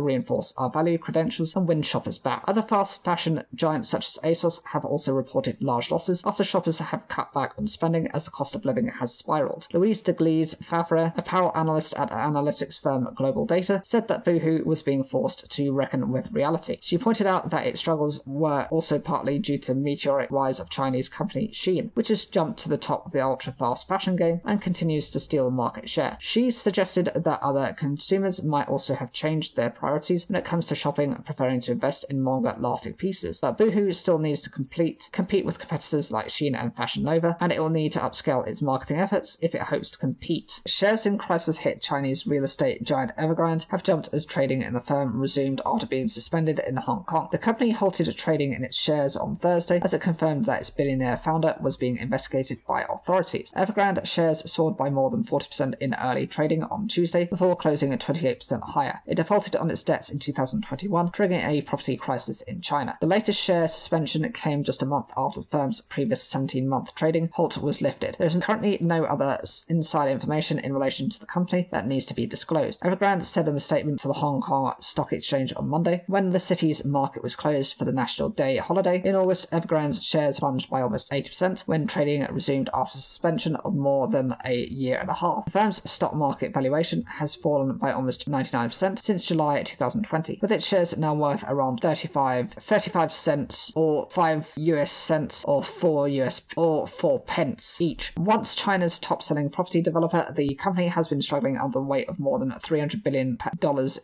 reinforce our value credentials and win shoppers back. Other fast fashion giants such as ASOS have also reported large losses after shoppers have cut back on spending as the cost of living has spiraled. Louise de Glees Favre, apparel analyst at analytics firm Global Data, said that Boohoo was being forced to reckon with reality. She pointed out that its struggles were also partly due to the meteoric rise of Chinese company Shein, which has jumped to the top of the ultra-fast fashion game and continues to steal market share. She suggested that other consumers might also have changed their priorities when it comes to shopping, preferring to invest in longer-lasting pieces. But Boohoo still needs to compete with competitors like Shein and Fashion Nova, and it will need to upscale its marketing efforts if it hopes to compete. Shares in crisis hit Chinese real estate giant Evergrande have jumped as trading in the firm resumed after being suspended in Hong Kong. The company halted trading in its shares on Thursday as it confirmed that its billionaire founder was being investigated by authorities. Evergrande shares soared by more than 40% in early trading on Tuesday before closing at 28% higher. It defaulted on its debts in 2021, triggering a property crisis in China. The latest share suspension came just a month after the firm's previous 17-month trading halt was lifted. There is currently no other inside information in relation to the company that needs to be disclosed. Evergrande said in a statement to the Hong Kong Stock Exchange on Monday, when the city's market market was closed for the National Day holiday. In August, Evergrande's shares plunged by almost 80% when trading resumed after a suspension of more than a year and a half. The firm's stock market valuation has fallen by almost 99% since July 2020, with its shares now worth around 35 cents or 5 US cents or 4 pence each. Once China's top-selling property developer, the company has been struggling under the weight of more than $300 billion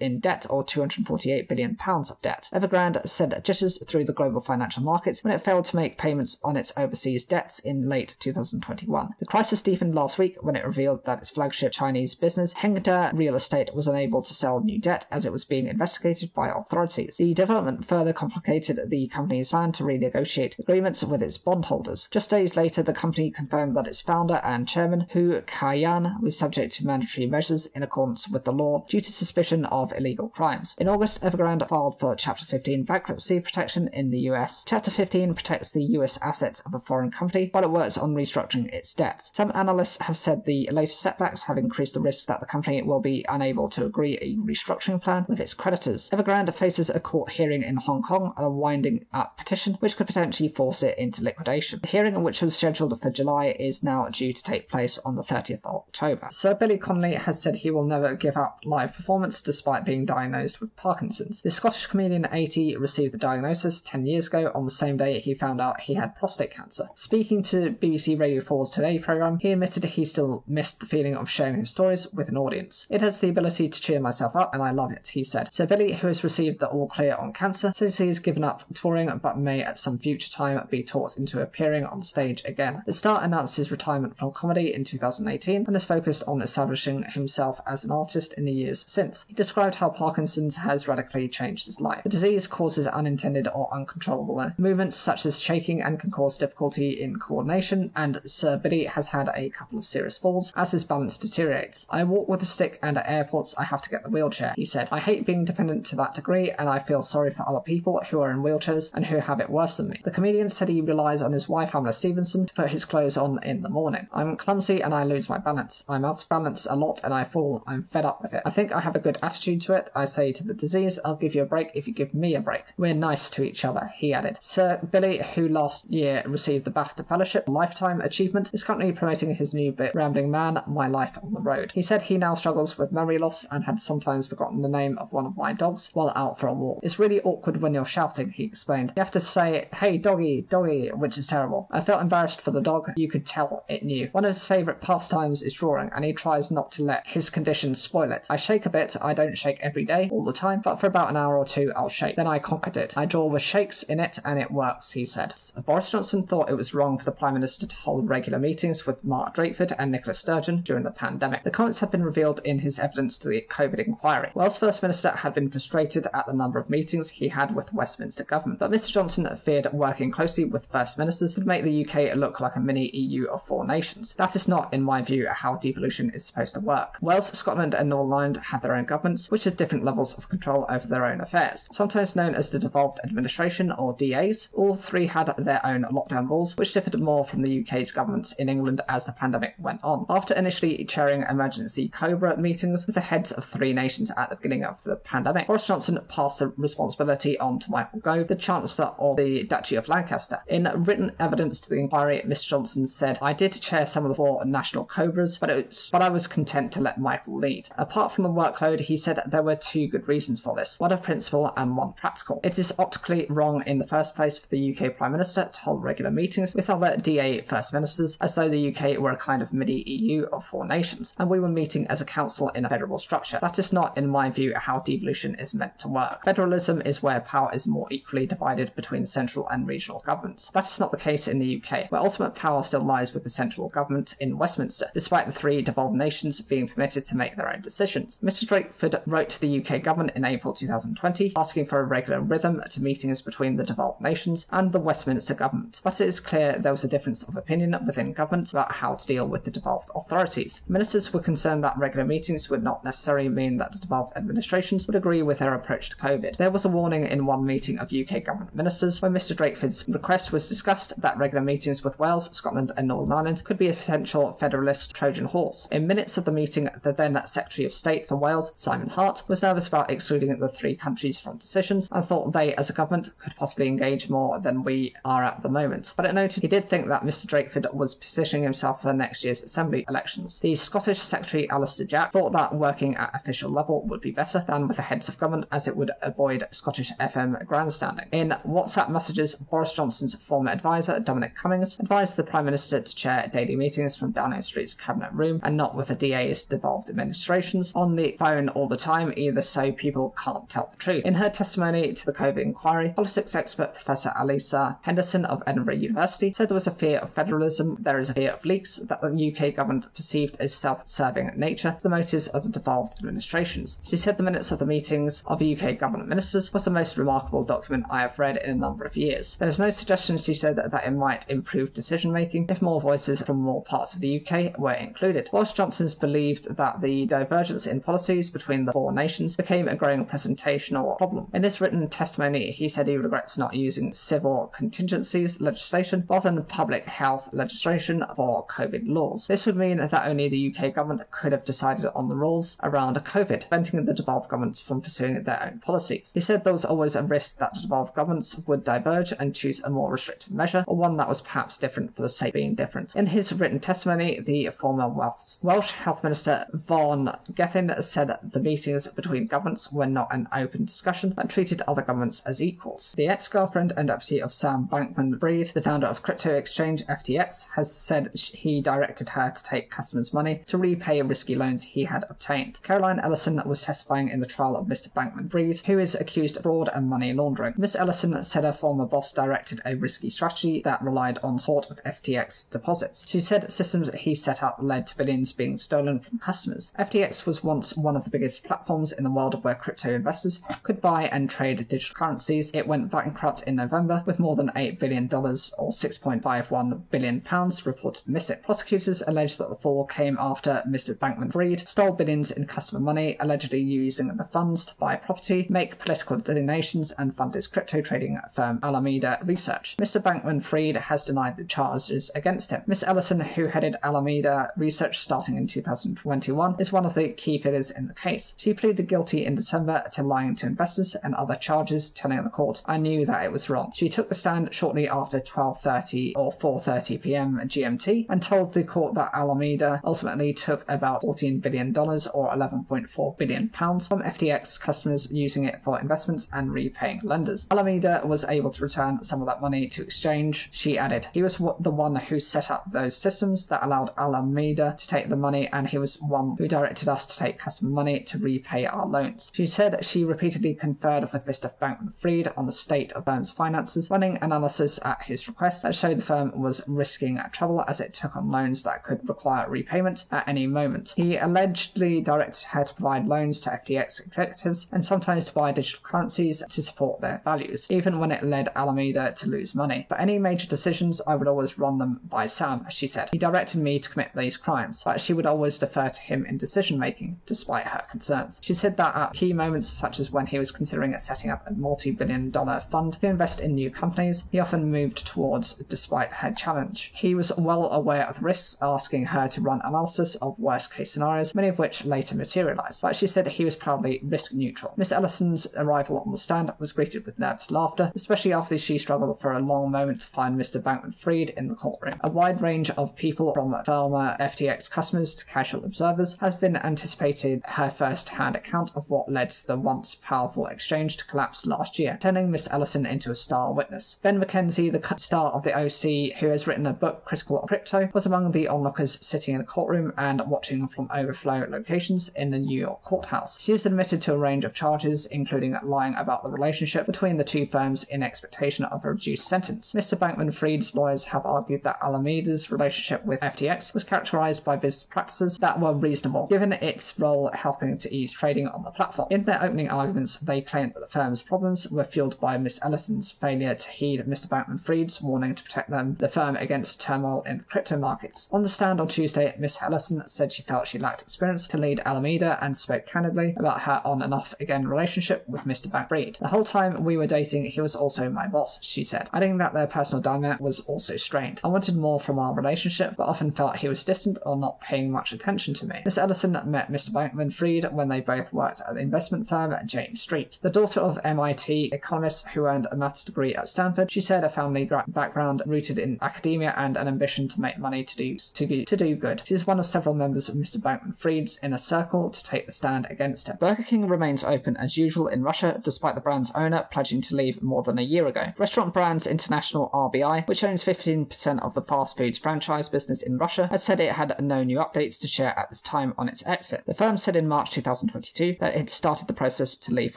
in debt or £248 billion of debt. Evergrande sent jitters through the global financial markets when it failed to make payments on its overseas debts in late 2021. The crisis deepened last week when it revealed that its flagship Chinese business, Hengda Real Estate, was unable to sell new debt as it was being investigated by authorities. The development further complicated the company's plan to renegotiate agreements with its bondholders. Just days later, the company confirmed that its founder and chairman, Hu Kaiyan, was subject to mandatory measures in accordance with the law due to suspicion of illegal crimes. In August, Evergrande filed for Chapter 15 bankruptcy protection in the US. Chapter 15 protects the US assets of a foreign company while it works on restructuring its debts. Some analysts have said the latest setbacks have increased the risk that the company will be unable to agree a restructuring plan with its creditors. Evergrande faces a court hearing in Hong Kong and a winding up petition which could potentially force it into liquidation. The hearing, which was scheduled for July, is now due to take place on the 30th of October. Sir Billy Connolly has said he will never give up live performance despite being diagnosed with Parkinson's. The Scottish comedian 80 received the diagnosis 10 years ago on the same day he found out he had prostate cancer. Speaking to BBC Radio 4's Today programme, he admitted he still missed the feeling of sharing his stories with an audience. It has the ability to cheer myself up and I love it, he said. Sir Billy, who has received the all clear on cancer, says he has given up touring but may at some future time be taught into appearing on stage again. The star announced his retirement from comedy in 2018 and has focused on establishing himself as an artist in the years since. He described how Parkinson's has radically changed his life. The disease causes unintended or uncontrollable movements such as shaking and can cause difficulty in coordination, and Sir Billy has had a couple of serious falls as his balance deteriorates. I walk with a stick and at airports I have to get the wheelchair, he said. I hate being dependent to that degree and I feel sorry for other people who are in wheelchairs and who have it worse than me. The comedian said he relies on his wife Pamela Stevenson to put his clothes on in the morning. I'm clumsy and I lose my balance. I'm out of balance a lot and I fall. I'm fed up with it. I think I have a good attitude to it. I say to the disease, I'll give you a break if you give me a break. We're nice to each other, he added. Sir Billy, who last year received the BAFTA Fellowship Lifetime Achievement, is currently promoting his new bit Rambling Man, My Life on the Road. He said he now struggles with memory loss and had sometimes forgotten the name of one of my dogs while out for a walk. It's really awkward when you're shouting, he explained. You have to say, hey doggy, doggy, which is terrible. I felt embarrassed for the dog. You could tell it knew. One of his favourite pastimes is drawing and he tries not to let his condition spoil it. I shake a bit. I don't shake every day, all the time, but for about an hour or two I'll shake. Then I conquered it. I draw with shakes in it and it works, he said. Boris Johnson thought it was wrong for the Prime Minister to hold regular meetings with Mark Drakeford and Nicola Sturgeon during the pandemic. The comments have been revealed in his evidence to the COVID inquiry. Wales First Minister had been frustrated at the number of meetings he had with Westminster government, but Mr Johnson feared working closely with First Ministers would make the UK look like a mini EU of 4 nations. That is not, in my view, how devolution is supposed to work. Wales, Scotland and Northern Ireland have their own governments, which have different levels of control over their own affairs, sometimes known as the Devolved Administration or DAs. All 3 had their own lockdown rules, which differed more from the UK's governments in England as the pandemic went on. After initially chairing emergency COBRA meetings with the heads of 3 nations at the beginning of the pandemic, Boris Johnson passed the responsibility on to Michael Gove, the Chancellor of the Duchy of Lancaster. In written evidence to the inquiry, Mr Johnson said, I did chair some of the 4 national COBRAs, but I was content to let Michael lead. Apart from the workload, he said there were 2 good reasons for this, one of principle and one practical. It is optically wrong in the first place for the UK Prime Minister to hold regular meetings with other DA First Ministers as though the UK were a kind of mini EU of 4 nations, and we were meeting as a council in a federal structure. That is not, in my view, how devolution is meant to work. Federalism is where power is more equally divided between central and regional governments. That is not the case in the UK, where ultimate power still lies with the central government in Westminster, despite the 3 devolved nations being permitted to make their own decisions. Mr Drakeford wrote to the UK government in April 2020, asking for a regular rhythm to meetings between the devolved nations and the Westminster government, but it is clear there was a difference of opinion within government about how to deal with the devolved authorities. Ministers were concerned that regular meetings would not necessarily mean that the devolved administrations would agree with their approach to COVID. There was a warning in one meeting of UK government ministers when Mr Drakeford's request was discussed that regular meetings with Wales, Scotland and Northern Ireland could be a potential federalist Trojan horse. In minutes of the meeting, the then Secretary of State for Wales, Simon Hart, was nervous about excluding the 3 countries from decisions and thought they as a government could possibly engage more than we are at the moment. But it noted he did think that Mr Drakeford was positioning himself for next year's Assembly elections. The Scottish Secretary Alistair Jack thought that working at official level would be better than with the heads of government, as it would avoid Scottish FM grandstanding. In WhatsApp messages, Boris Johnson's former advisor Dominic Cummings advised the Prime Minister to chair daily meetings from Downing Street's cabinet room and not with the DA's devolved administrations on the phone all the time either, so people can't tell the truth. In her testimony to the COVID inquiry, politics expert Professor Alisa Henderson of Edinburgh University said there was a fear of federalism, there is a fear of leaks, that the UK government perceived as self-serving nature to the motives of the devolved administrations. She said the minutes of the meetings of UK government ministers was the most remarkable document I have read in a number of years. There is no suggestion, she said, that it might improve decision-making if more voices from more parts of the UK were included. Boris Johnson believed that the divergence in policies between the four nations became a growing presentational problem. In his written testimony, he said he regrets not using civil contingencies legislation rather than public health legislation for COVID laws. This would mean that only the UK government could have decided on the rules around COVID, preventing the devolved governments from pursuing their own policies. He said there was always a risk that the devolved governments would diverge and choose a more restrictive measure, or one that was perhaps different for the sake of being different. In his written testimony, the former Welsh Health Minister Vaughan Gethin said the meetings between governments were not an open discussion and treated other governments as equals. The ex-girlfriend and deputy of Sam Bankman-Fried, the founder of crypto exchange FTX, has said he directed her to take customers' money to repay risky loans he had obtained. Caroline Ellison was testifying in the trial of Mr Bankman-Fried, who is accused of fraud and money laundering. Miss Ellison said her former boss directed a risky strategy that relied on support of FTX deposits. She said systems he set up led to billions being stolen from customers. FTX was once one of the biggest platforms in the world where crypto investors could buy and trade digital currencies. It went bankrupt in November with more than $8 billion or £6.51 billion reported missing. Prosecutors allege that the fall came after Mr Bankman-Fried stole billions in customer money, allegedly using the funds to buy property, make political donations and fund his crypto trading firm Alameda Research. Mr Bankman-Fried has denied the charges against him. Miss Ellison, who headed Alameda Research starting in 2021, is one of the key figures in the case. She pleaded guilty in December to lying to investors and other charges, telling the court, "I knew that it was wrong." She took the stand shortly after 12:30 or 4:30 p.m. GMT and told the court that Alameda ultimately took about $14 billion or £11.4 billion from FTX customers, using it for investments and repaying lenders. Alameda was able to return some of that money to exchange, she added. He was the one who set up those systems that allowed Alameda to take the money, and he was one who directed us to take customer money to repay our loans. She said she repeatedly conferred with Mr Bankman-Fried on the state of the firm's finances, running analysis at his request that showed the firm was risking trouble as it took on loans that could require repayment at any moment. He allegedly directed her to provide loans to FTX executives and sometimes to buy digital currencies to support their values, even when it led Alameda to lose money. For any major decisions, I would always run them by Sam, she said. He directed me to commit these crimes, but she would always defer to him in decision-making, despite her concerns. She said that at key moments, such as when he was considering setting up a multi-billion-dollar fund to invest in new companies, he often moved towards, despite her challenge. He was well aware of the risks, asking her to run analysis of worst-case scenarios, many of which later materialized, but she said he was proudly risk-neutral. Miss Ellison's arrival on the stand was greeted with nervous laughter, especially after she struggled for a long moment to find Mr Bankman-Fried in the courtroom. A wide range of people, from former FTX customers to casual observers, has been anticipated her first-hand account of what led to the once powerful exchange to collapse last year, turning Miss Ellison into a star witness. Ben McKenzie, the star of the OC, who has written a book critical of crypto, was among the onlookers sitting in the courtroom and watching from overflow locations in the New York courthouse. She is admitted to a range of charges, including lying about the relationship between the two firms in expectation of a reduced sentence. Mr Bankman-Fried's lawyers have argued that Alameda's relationship with FTX was characterized by business practices that were reasonable, given its role helping to ease trading on the platform. In their opening arguments, they claimed that the firm's problems were fueled by Miss Ellison's failure to heed Mr Bankman-Fried's warning to protect the firm against turmoil in the crypto markets. On the stand on Tuesday, Miss Ellison said she felt she lacked experience to lead Alameda and spoke candidly about her on and off again relationship with Mr Bankman-Fried. "The whole time we were dating, he was also my boss," she said, adding that their personal dynamic was also strained. "I wanted more from our relationship, but often felt he was distant or not paying much attention to me." Miss Ellison met Mr Bankman-Fried when they both worked at the investment firm at Jane Street. The daughter of MIT economist who earned a maths degree at Stanford, she said a family background rooted in academia and an ambition to make money to do good. She is one of several members of Mr. Bankman-Fried's inner circle to take the stand against him. Burger King remains open as usual in Russia, despite the brand's owner pledging to leave more than a year ago. Restaurant Brands International RBI, which owns 15% of the fast foods franchise business in Russia, had said it had no new updates to share at this time on its exit. The firm said in March 2022 that it had started the process to leave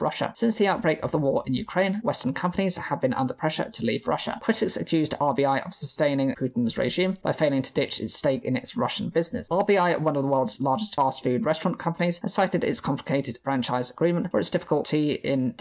Russia. Since the outbreak of the war in Ukraine, Western companies have been under pressure to leave Russia. Critics accused RBI of sustaining Putin's regime by failing to ditch its stake in its Russian business. RBI, one of the world's largest fast food restaurant companies, has cited its complicated franchise agreement for its difficulty in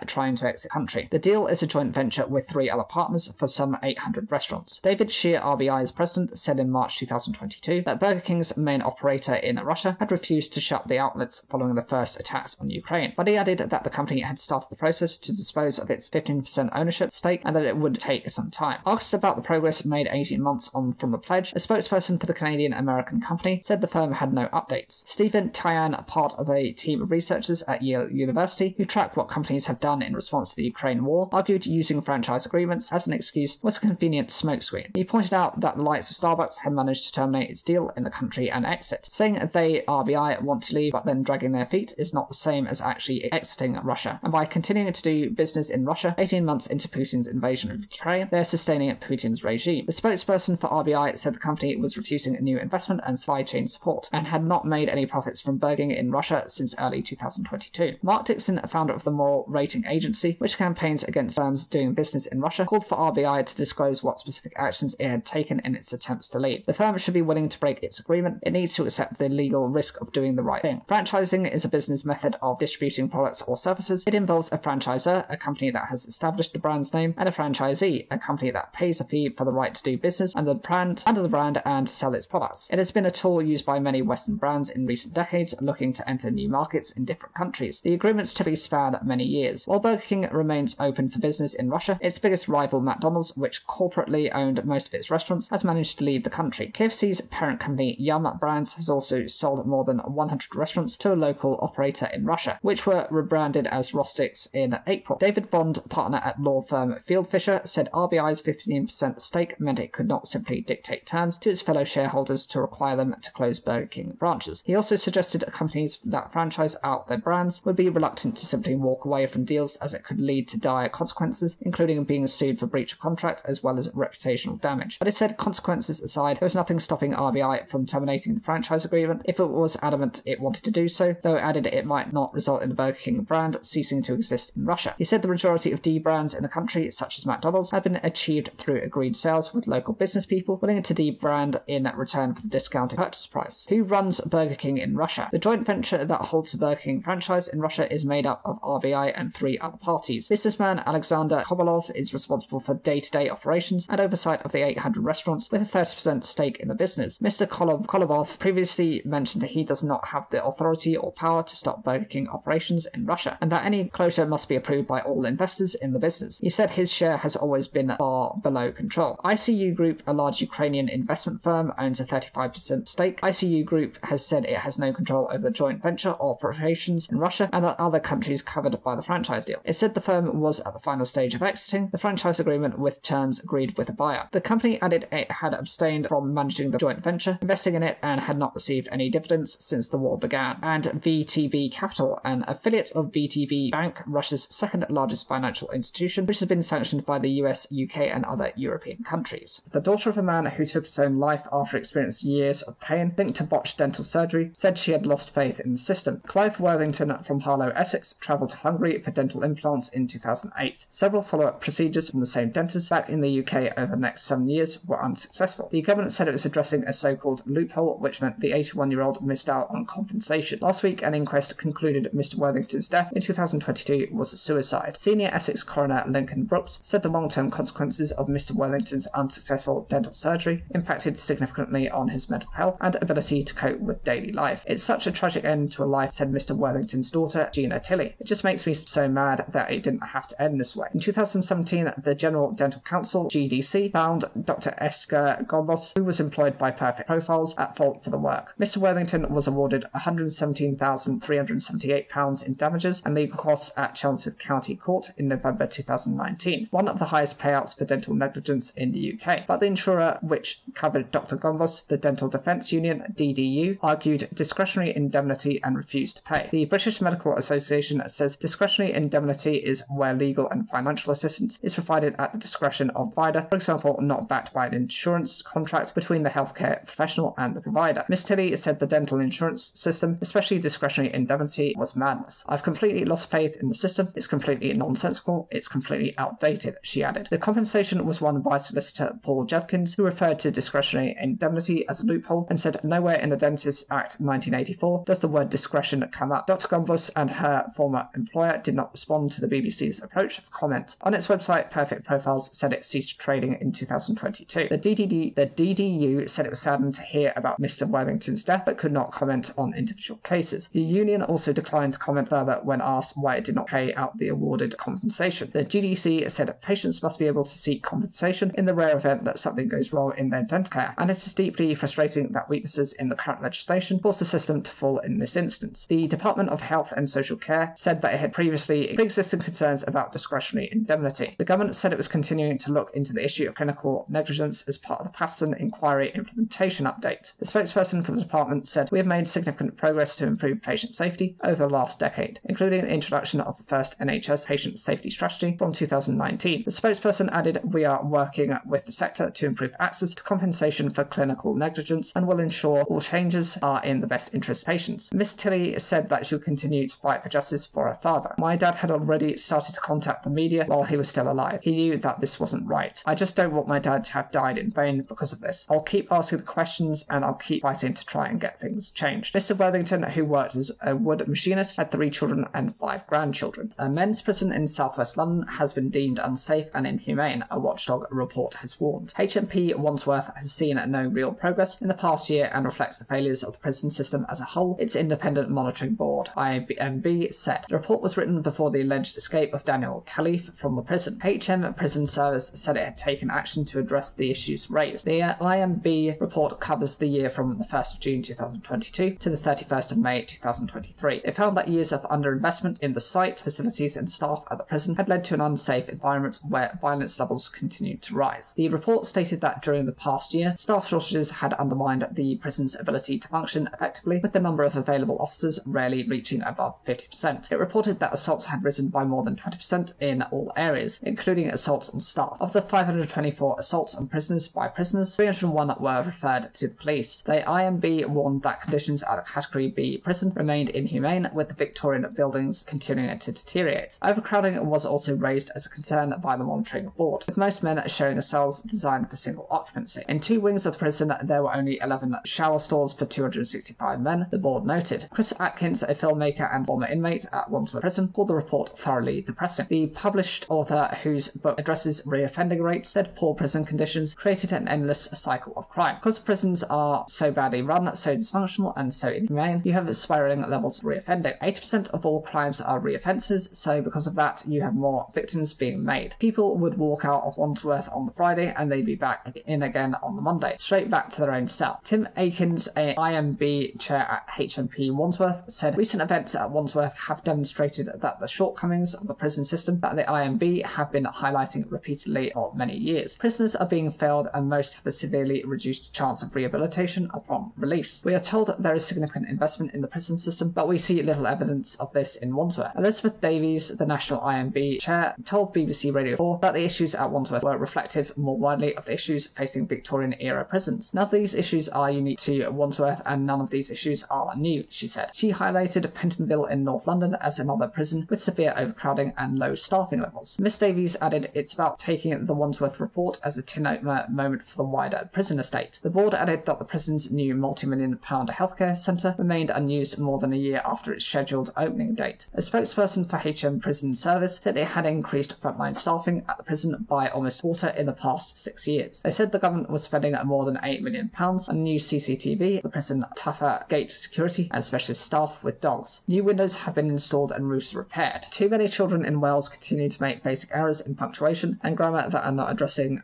trying to exit the country. The deal is a joint venture with 3 other partners for some 800 restaurants. David Shear, RBI's president, said in March 2022 that Burger King's main operator in Russia had refused to shut the outlets following the first attacks on Ukraine, but he added that the company had started the process to dispose of its 15% ownership stake and that it would take some time. Asked about the progress made 18 months on from the pledge, a spokesperson for the Canadian-American company said the firm had no updates. Stephen Tyan, part of a team of researchers at Yale University who track what companies have done in response to the Ukraine war, argued using franchise agreements as an excuse was a convenient smokescreen. He pointed out that the likes of Starbucks had managed to terminate its deal in the country and exit, saying they, RBI, want to leave but then dragging their feet is not the same as actually exiting Russia, and by continuing to do business in Russia 18 months into Putin's invasion of Ukraine, they are sustaining Putin's regime. The spokesperson for RBI said the company was refusing new investment and supply chain support, and had not made any profits from Burger King in Russia since early 2022. Mark Dixon, founder of the moral rating agency, which campaigns against firms doing business in Russia, called for RBI to disclose what specific actions it had taken in its attempts to leave. The firm should be willing to break its agreement. It needs to accept the legal risk of doing the right thing. Franchising is a business method of distributing products or services. It involves a franchisor, a company that has established the brand's name, and a franchisee, a company that pays a fee for the right to do business under the brand and sell its products. It has been a tool used by many Western brands in recent decades looking to enter new markets in different countries. The agreements typically span many years. While Burger King remains open for business in Russia, its biggest rival McDonald's, which corporately owned most of its restaurants, has managed to leave the country. KFC's parent company Yum Brands has also sold more than 100 restaurants to a local operator in Russia, which were rebranded as Rustics in April. David Bond, partner at law firm Fieldfisher, said RBI's 15% stake meant it could not simply dictate terms to its fellow shareholders to require them to close Burger King branches. He also suggested companies that franchise out their brands would be reluctant to simply walk away from deals as it could lead to dire consequences, including being sued for breach of contract as well as reputational damage. But it said consequences aside, there was nothing stopping RBI from terminating the franchise agreement if it was adamant it wanted to do so, though it added it might not result in the Burger King brand ceasing to exist in Russia. He said the majority of D brands in the country, such as McDonald's, had been achieved through agreed sales with local business people willing to debrand in return for the discounted purchase price. Who runs Burger King in Russia? The joint venture that holds the Burger King franchise in Russia is made up of RBI and 3 other parties. Businessman Alexander Kobolov is responsible for day-to-day operations and oversight of the 800 restaurants with a 30% stake in the business. Mr. Kobolov previously mentioned that he does not have the authority or power to stop Burger King operations in Russia, and that any closure must be approved by all investors in the business. He said his share has always been far below control. ICU Group, a large Ukrainian investment firm, owns a 35% stake. ICU Group has said it has no control over the joint venture operations in Russia and other countries covered by the franchise deal. It said the firm was at the final stage of exiting the franchise agreement with terms agreed with a buyer. The company added it had abstained from managing the joint venture, investing in it, and had not received any dividends since the war began. And VTB Capital, an affiliate of VTB Bank, Russia's second largest financial institution, which has been sanctioned by the US, UK, and other European countries. The daughter of a man who took his own life after experiencing years of pain linked to botched dental surgery said she had lost faith in the system. Clive Worthington from Harlow, Essex, travelled to Hungary for dental implants in 2008. Several follow-up procedures from the same dentist back in the UK over the next 7 years were unsuccessful. The government said it was addressing a so-called loophole, which meant the 81-year-old missed out on compensation. Last week, an inquest concluded Mr. Worthington's death in 2022 was a suicide. Senior Essex coroner Lincoln Brooks said the long-term consequences of Mr. Worthington's unsuccessful dental surgery impacted significantly on his mental health and ability to cope with daily life. It's such a tragic end to a life, said Mr. Worthington's daughter, Gina Tilley. It just makes me so mad that it didn't have to end this way. In 2017, the General Dental Council, GDC, found Dr. Esker Gombos, who was employed by Perfect Profiles, at fault for the work. Mr. Worthington was awarded £117,378 in damages and legal legal costs at Chelmsford County Court in November 2019, one of the highest payouts for dental negligence in the UK. But the insurer, which covered Dr. Gombos, the Dental Defence Union, DDU, argued discretionary indemnity and refused to pay. The British Medical Association says discretionary indemnity is where legal and financial assistance is provided at the discretion of the provider, for example, not backed by an insurance contract between the healthcare professional and the provider. Ms. Tilley said the dental insurance system, especially discretionary indemnity, was madness. I've completely lost faith in the system. It's completely nonsensical. It's completely outdated, she added. The compensation was won by solicitor Paul Jevkins, who referred to discretionary indemnity as a loophole and said nowhere in the Dentists Act 1984 does the word discretion come up. Dr. Gombos and her former employer did not respond to the BBC's approach for comment. On its website, Perfect Profiles said it ceased trading in 2022. The DDU said it was saddened to hear about Mr. Worthington's death but could not comment on individual cases. The union also declined to comment further when asked why it did not pay out the awarded compensation. The GDC said patients must be able to seek compensation in the rare event that something goes wrong in their dental care, and it is deeply frustrating that weaknesses in the current legislation force the system to fall in this instance. The Department of Health and Social Care said that it had previously pre-existing concerns about discretionary indemnity. The government said it was continuing to look into the issue of clinical negligence as part of the Patterson Inquiry Implementation Update. The spokesperson for the department said, "We have made significant progress to improve patient safety over the last decade, including the introduction of the first NHS patient safety strategy from 2019. The spokesperson added, "We are working with the sector to improve access to compensation for clinical negligence and will ensure all changes are in the best interest of patients." Ms. Tilley said that she would continue to fight for justice for her father. "My dad had already started to contact the media while he was still alive. He knew that this wasn't right. I just don't want my dad to have died in vain because of this. I'll keep asking the questions and I'll keep fighting to try and get things changed." Mr. Worthington, who worked as a wood machinist, had 3 children and 5 grandchildren. A men's prison in southwest London has been deemed unsafe and inhumane, a watchdog report has warned. HMP Wandsworth has seen no real progress in the past year and reflects the failures of the prison system as a whole, its independent monitoring board, IMB, said. The report was written before the alleged escape of Daniel Khalif from the prison. HM Prison Service said it had taken action to address the issues raised. The IMB report covers the year from the 1st of June 2022 to the 31st of May 2023. It found that years of underinvestment in the site, facilities and staff at the prison had led to an unsafe environment where violence levels continued to rise. The report stated that during the past year, staff shortages had undermined the prison's ability to function effectively, with the number of available officers rarely reaching above 50%. It reported that assaults had risen by more than 20% in all areas, including assaults on staff. Of the 524 assaults on prisoners by prisoners, 301 were referred to the police. The IMB warned that conditions at a Category B prison remained inhumane, with the Victorian buildings continuing to deteriorate. Overcrowding was also raised as a concern by the monitoring board, with most men sharing cells designed for single occupancy. In 2 wings of the prison, there were only 11 shower stalls for 265 men, the board noted. Chris Atkins, a filmmaker and former inmate at Wandsworth Prison, called the report thoroughly depressing. The published author, whose book addresses reoffending rates, said poor prison conditions created an endless cycle of crime. Because prisons are so badly run, so dysfunctional and so inhumane, you have spiraling levels of reoffending. 80% of all crimes are reoffences, so because of that, you have more victims being made. People would walk out of Wandsworth on the Friday and they'd be back in again on the Monday, straight back to their own cell. Tim Akins, a IMB chair at HMP Wandsworth, said recent events at Wandsworth have demonstrated that the shortcomings of the prison system that the IMB have been highlighting repeatedly for many years. Prisoners are being failed and most have a severely reduced chance of rehabilitation upon release. We are told that there is significant investment in the prison system, but we see little evidence of this in Wandsworth. Elizabeth Davies, the national IMB chair, told BBC Radio 4 that the issues at Wandsworth were reflective more widely of the issues facing Victorian-era prisons. None of these issues are unique to Wandsworth and none of these issues are new, she said. She highlighted Pentonville in North London as another prison with severe overcrowding and low staffing levels. Miss Davies added it's about taking the Wandsworth report as a tin-opener moment for the wider prison estate. The board added that the prison's new multi-million-pound healthcare centre remained unused more than a year after its scheduled opening date. A spokesperson for HM Prison Service said it had increased frontline staffing at the prison by almost a quarter in the past 6 years. They said the government was spending more than £8 million on new CCTV, the prison, tougher gate security and specialist staff with dogs. New windows have been installed and roofs repaired. Too many children in Wales continue to make basic errors in punctuation and grammar that are not addressed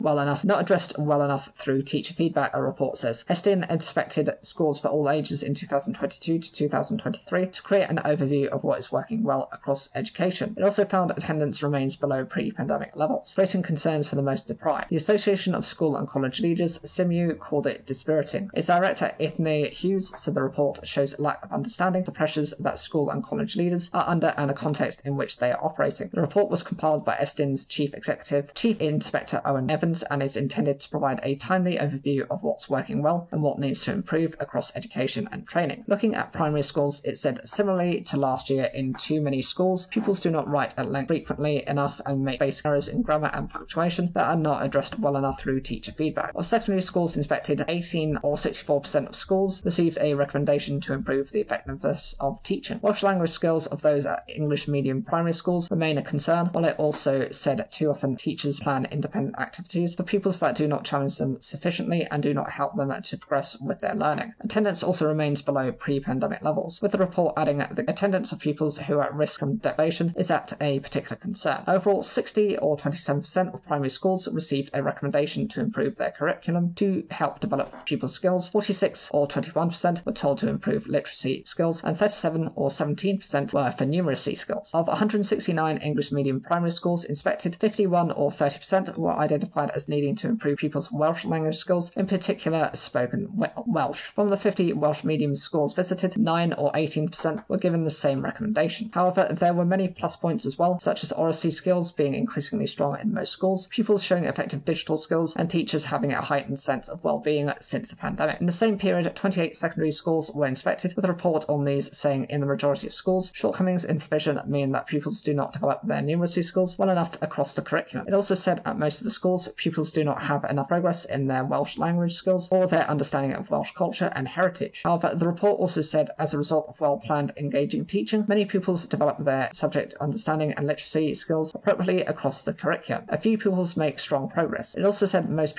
well enough through teacher feedback, a report says. Heston inspected schools for all ages in 2022 to 2023 to create an overview of what is working working well across education. It also found attendance remains below pre-pandemic levels, raising concerns for the most deprived. The Association of School and College Leaders, SIMU, called it dispiriting. Its director, Ethne Hughes, said the report shows a lack of understanding the pressures that school and college leaders are under and the context in which they are operating. The report was compiled by Estin's Chief Executive, Chief Inspector Owen Evans, and is intended to provide a timely overview of what's working well and what needs to improve across education and training. Looking at primary schools, it said, similarly to last year, in too many schools, pupils do not write at length frequently enough and make basic errors in grammar and punctuation that are not addressed well enough through teacher feedback. Of secondary schools inspected, 18 or 64% of schools received a recommendation to improve the effectiveness of teaching. Welsh language skills of those at English medium primary schools remain a concern, while it also said too often teachers plan independent activities for pupils that do not challenge them sufficiently and do not help them to progress with their learning. Attendance also remains below pre-pandemic levels, with the report adding that the attendance of pupils who are at risk from deprivation is at a particular concern. Overall, 60 or 27% of primary schools received a recommendation to improve their curriculum to help develop pupil skills, 46 or 21% were told to improve literacy skills, and 37 or 17% were for numeracy skills. Of 169 English medium primary schools inspected, 51 or 30% were identified as needing to improve pupils' Welsh language skills, in particular spoken Welsh. From the 50 Welsh medium schools visited, 9 or 18% were given the same recommendation. However, there were many plus points as well, such as oracy skills being increasingly strong in most schools, pupils showing effective digital skills, and teachers having a heightened sense of well-being since the pandemic. In the same period, 28 secondary schools were inspected, with a report on these saying in the majority of schools, shortcomings in provision mean that pupils do not develop their numeracy skills well enough across the curriculum. It also said at most of the schools, pupils do not have enough progress in their Welsh language skills or their understanding of Welsh culture and heritage. However, the report also said as a result of well-planned, engaging teaching, many pupils develop their subject understanding and literacy skills appropriately across the curriculum. A few pupils make strong progress. It also said most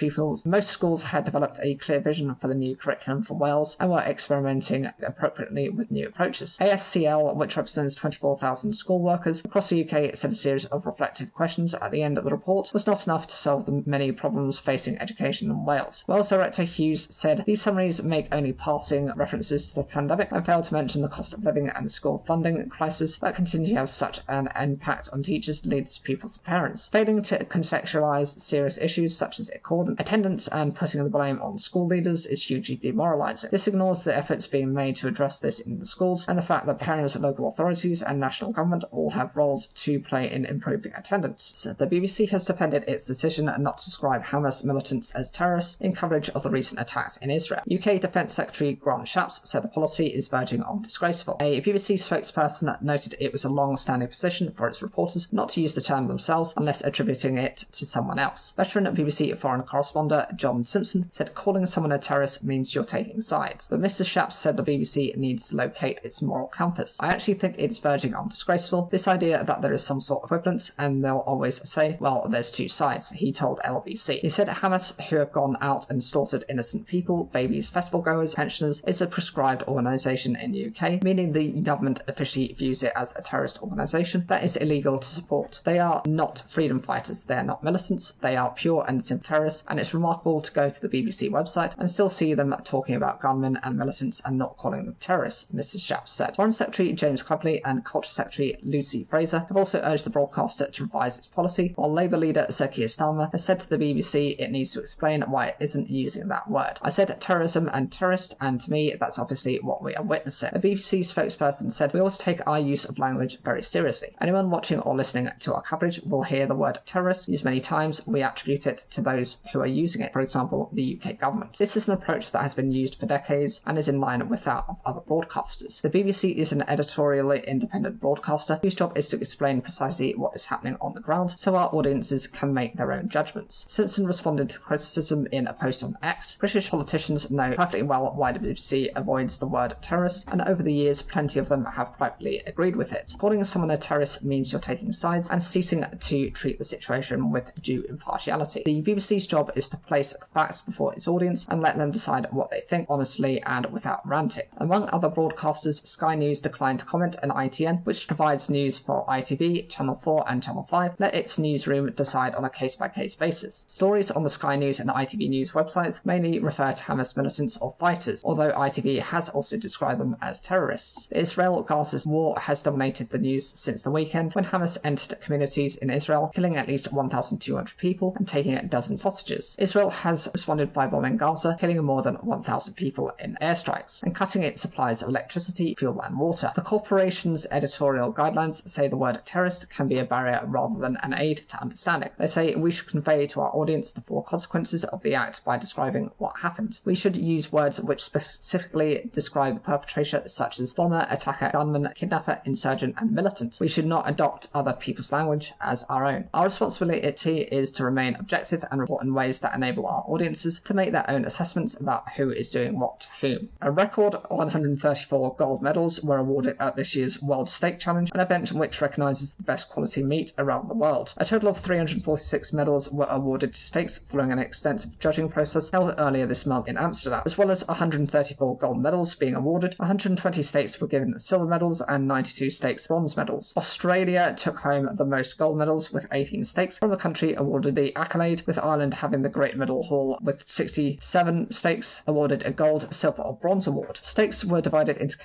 schools had developed a clear vision for the new curriculum for Wales and were experimenting appropriately with new approaches. ASCL, which represents 24,000 school workers across the UK, said a series of reflective questions at the end of the report was not enough to solve the many problems facing education in Wales. Wales Director Hughes said these summaries make only passing references to the pandemic and fail to mention the cost of living and school funding crisis that continue to have such an impact on teachers, leaders, pupils and parents. Failing to contextualise serious issues such as attendance and putting the blame on school leaders is hugely demoralising. This ignores the efforts being made to address this in the schools and the fact that parents, local authorities and national government all have roles to play in improving attendance. So the BBC has defended its decision not to describe Hamas militants as terrorists in coverage of the recent attacks in Israel. UK Defence Secretary Grant Shapps said the policy is verging on disgraceful. A BBC spokesperson noted it was a long-standing position for its reporters not to use the term themselves unless attributing it to someone else. Veteran BBC foreign correspondent John Simpson said calling someone a terrorist means you're taking sides. But Mr. Shapps said the BBC needs to locate its moral compass. I actually think it's verging on disgraceful, this idea that there is some sort of equivalence and they'll always say, well, there's two sides, he told LBC. He said Hamas, who have gone out and slaughtered innocent people, babies, festival goers, pensioners, is a prescribed organisation in the UK, meaning the government officially views it as a terrorist organisation that is illegal to support. They are not freedom fighters, they are not militants, they are pure and simple terrorists, and it's remarkable to go to the BBC website and still see them talking about gunmen and militants and not calling them terrorists, Mr. Shapps said. Foreign Secretary James Cleverly and Culture Secretary Lucy Fraser have also urged the broadcaster to revise its policy, while Labour leader Sir Keir Starmer has said to the BBC it needs to explain why it isn't using that word. I said terrorism and terrorist, and to me that's obviously what we are witnessing. A BBC spokesperson said we ought to take our use of language very seriously. Anyone watching or listening to our coverage will hear the word terrorist used many times. We attribute it to those who are using it, for example the UK government. This is an approach that has been used for decades and is in line with that of other broadcasters. The BBC is an editorially independent broadcaster whose job is to explain precisely what is happening on the ground so our audiences can make their own judgments. Simpson responded to criticism in a post on X. British politicians know perfectly well why the BBC avoids the word terrorist, and over the years plenty of them have privately agreed with it. Calling someone a terrorist means you're taking sides and ceasing to treat the situation with due impartiality. The BBC's job is to place the facts before its audience and let them decide what they think honestly and without ranting. Among other broadcasters, Sky News declined to comment, and ITN, which provides news for ITV, Channel 4 and Channel 5, let its newsroom decide on a case-by-case basis. Stories on the Sky News and ITV News websites mainly refer to Hamas militants or fighters, although ITV has also described them as terrorists. The Israel-Gaza war has has dominated the news since the weekend when Hamas entered communities in Israel, killing at least 1,200 people and taking dozens of hostages. Israel has responded by bombing Gaza, killing more than 1,000 people in airstrikes, and cutting its supplies of electricity, fuel and water. The corporation's editorial guidelines say the word terrorist can be a barrier rather than an aid to understanding. They say we should convey to our audience the full consequences of the act by describing what happened. We should use words which specifically describe the perpetrator, such as bomber, attacker, gunman, kidnapper, insurgent and militant. We should not adopt other people's language as our own. Our responsibility is to remain objective and report in ways that enable our audiences to make their own assessments about who is doing what to whom. A record 134 gold medals were awarded at this year's World Steak Challenge, an event which recognises the best quality meat around the world. A total of 346 medals were awarded to steaks following an extensive judging process held earlier this month in Amsterdam. As well as 134 gold medals being awarded, 120 steaks were given silver medals and 92 steaks bronze medals. Australia took home the most gold medals with 18 steaks. From the country awarded the accolade, with Ireland having the Great Medal Haul with 67 steaks awarded a gold, silver or bronze award. Steaks were divided into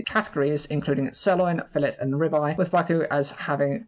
categories including sirloin, fillet and ribeye, with Wagyu as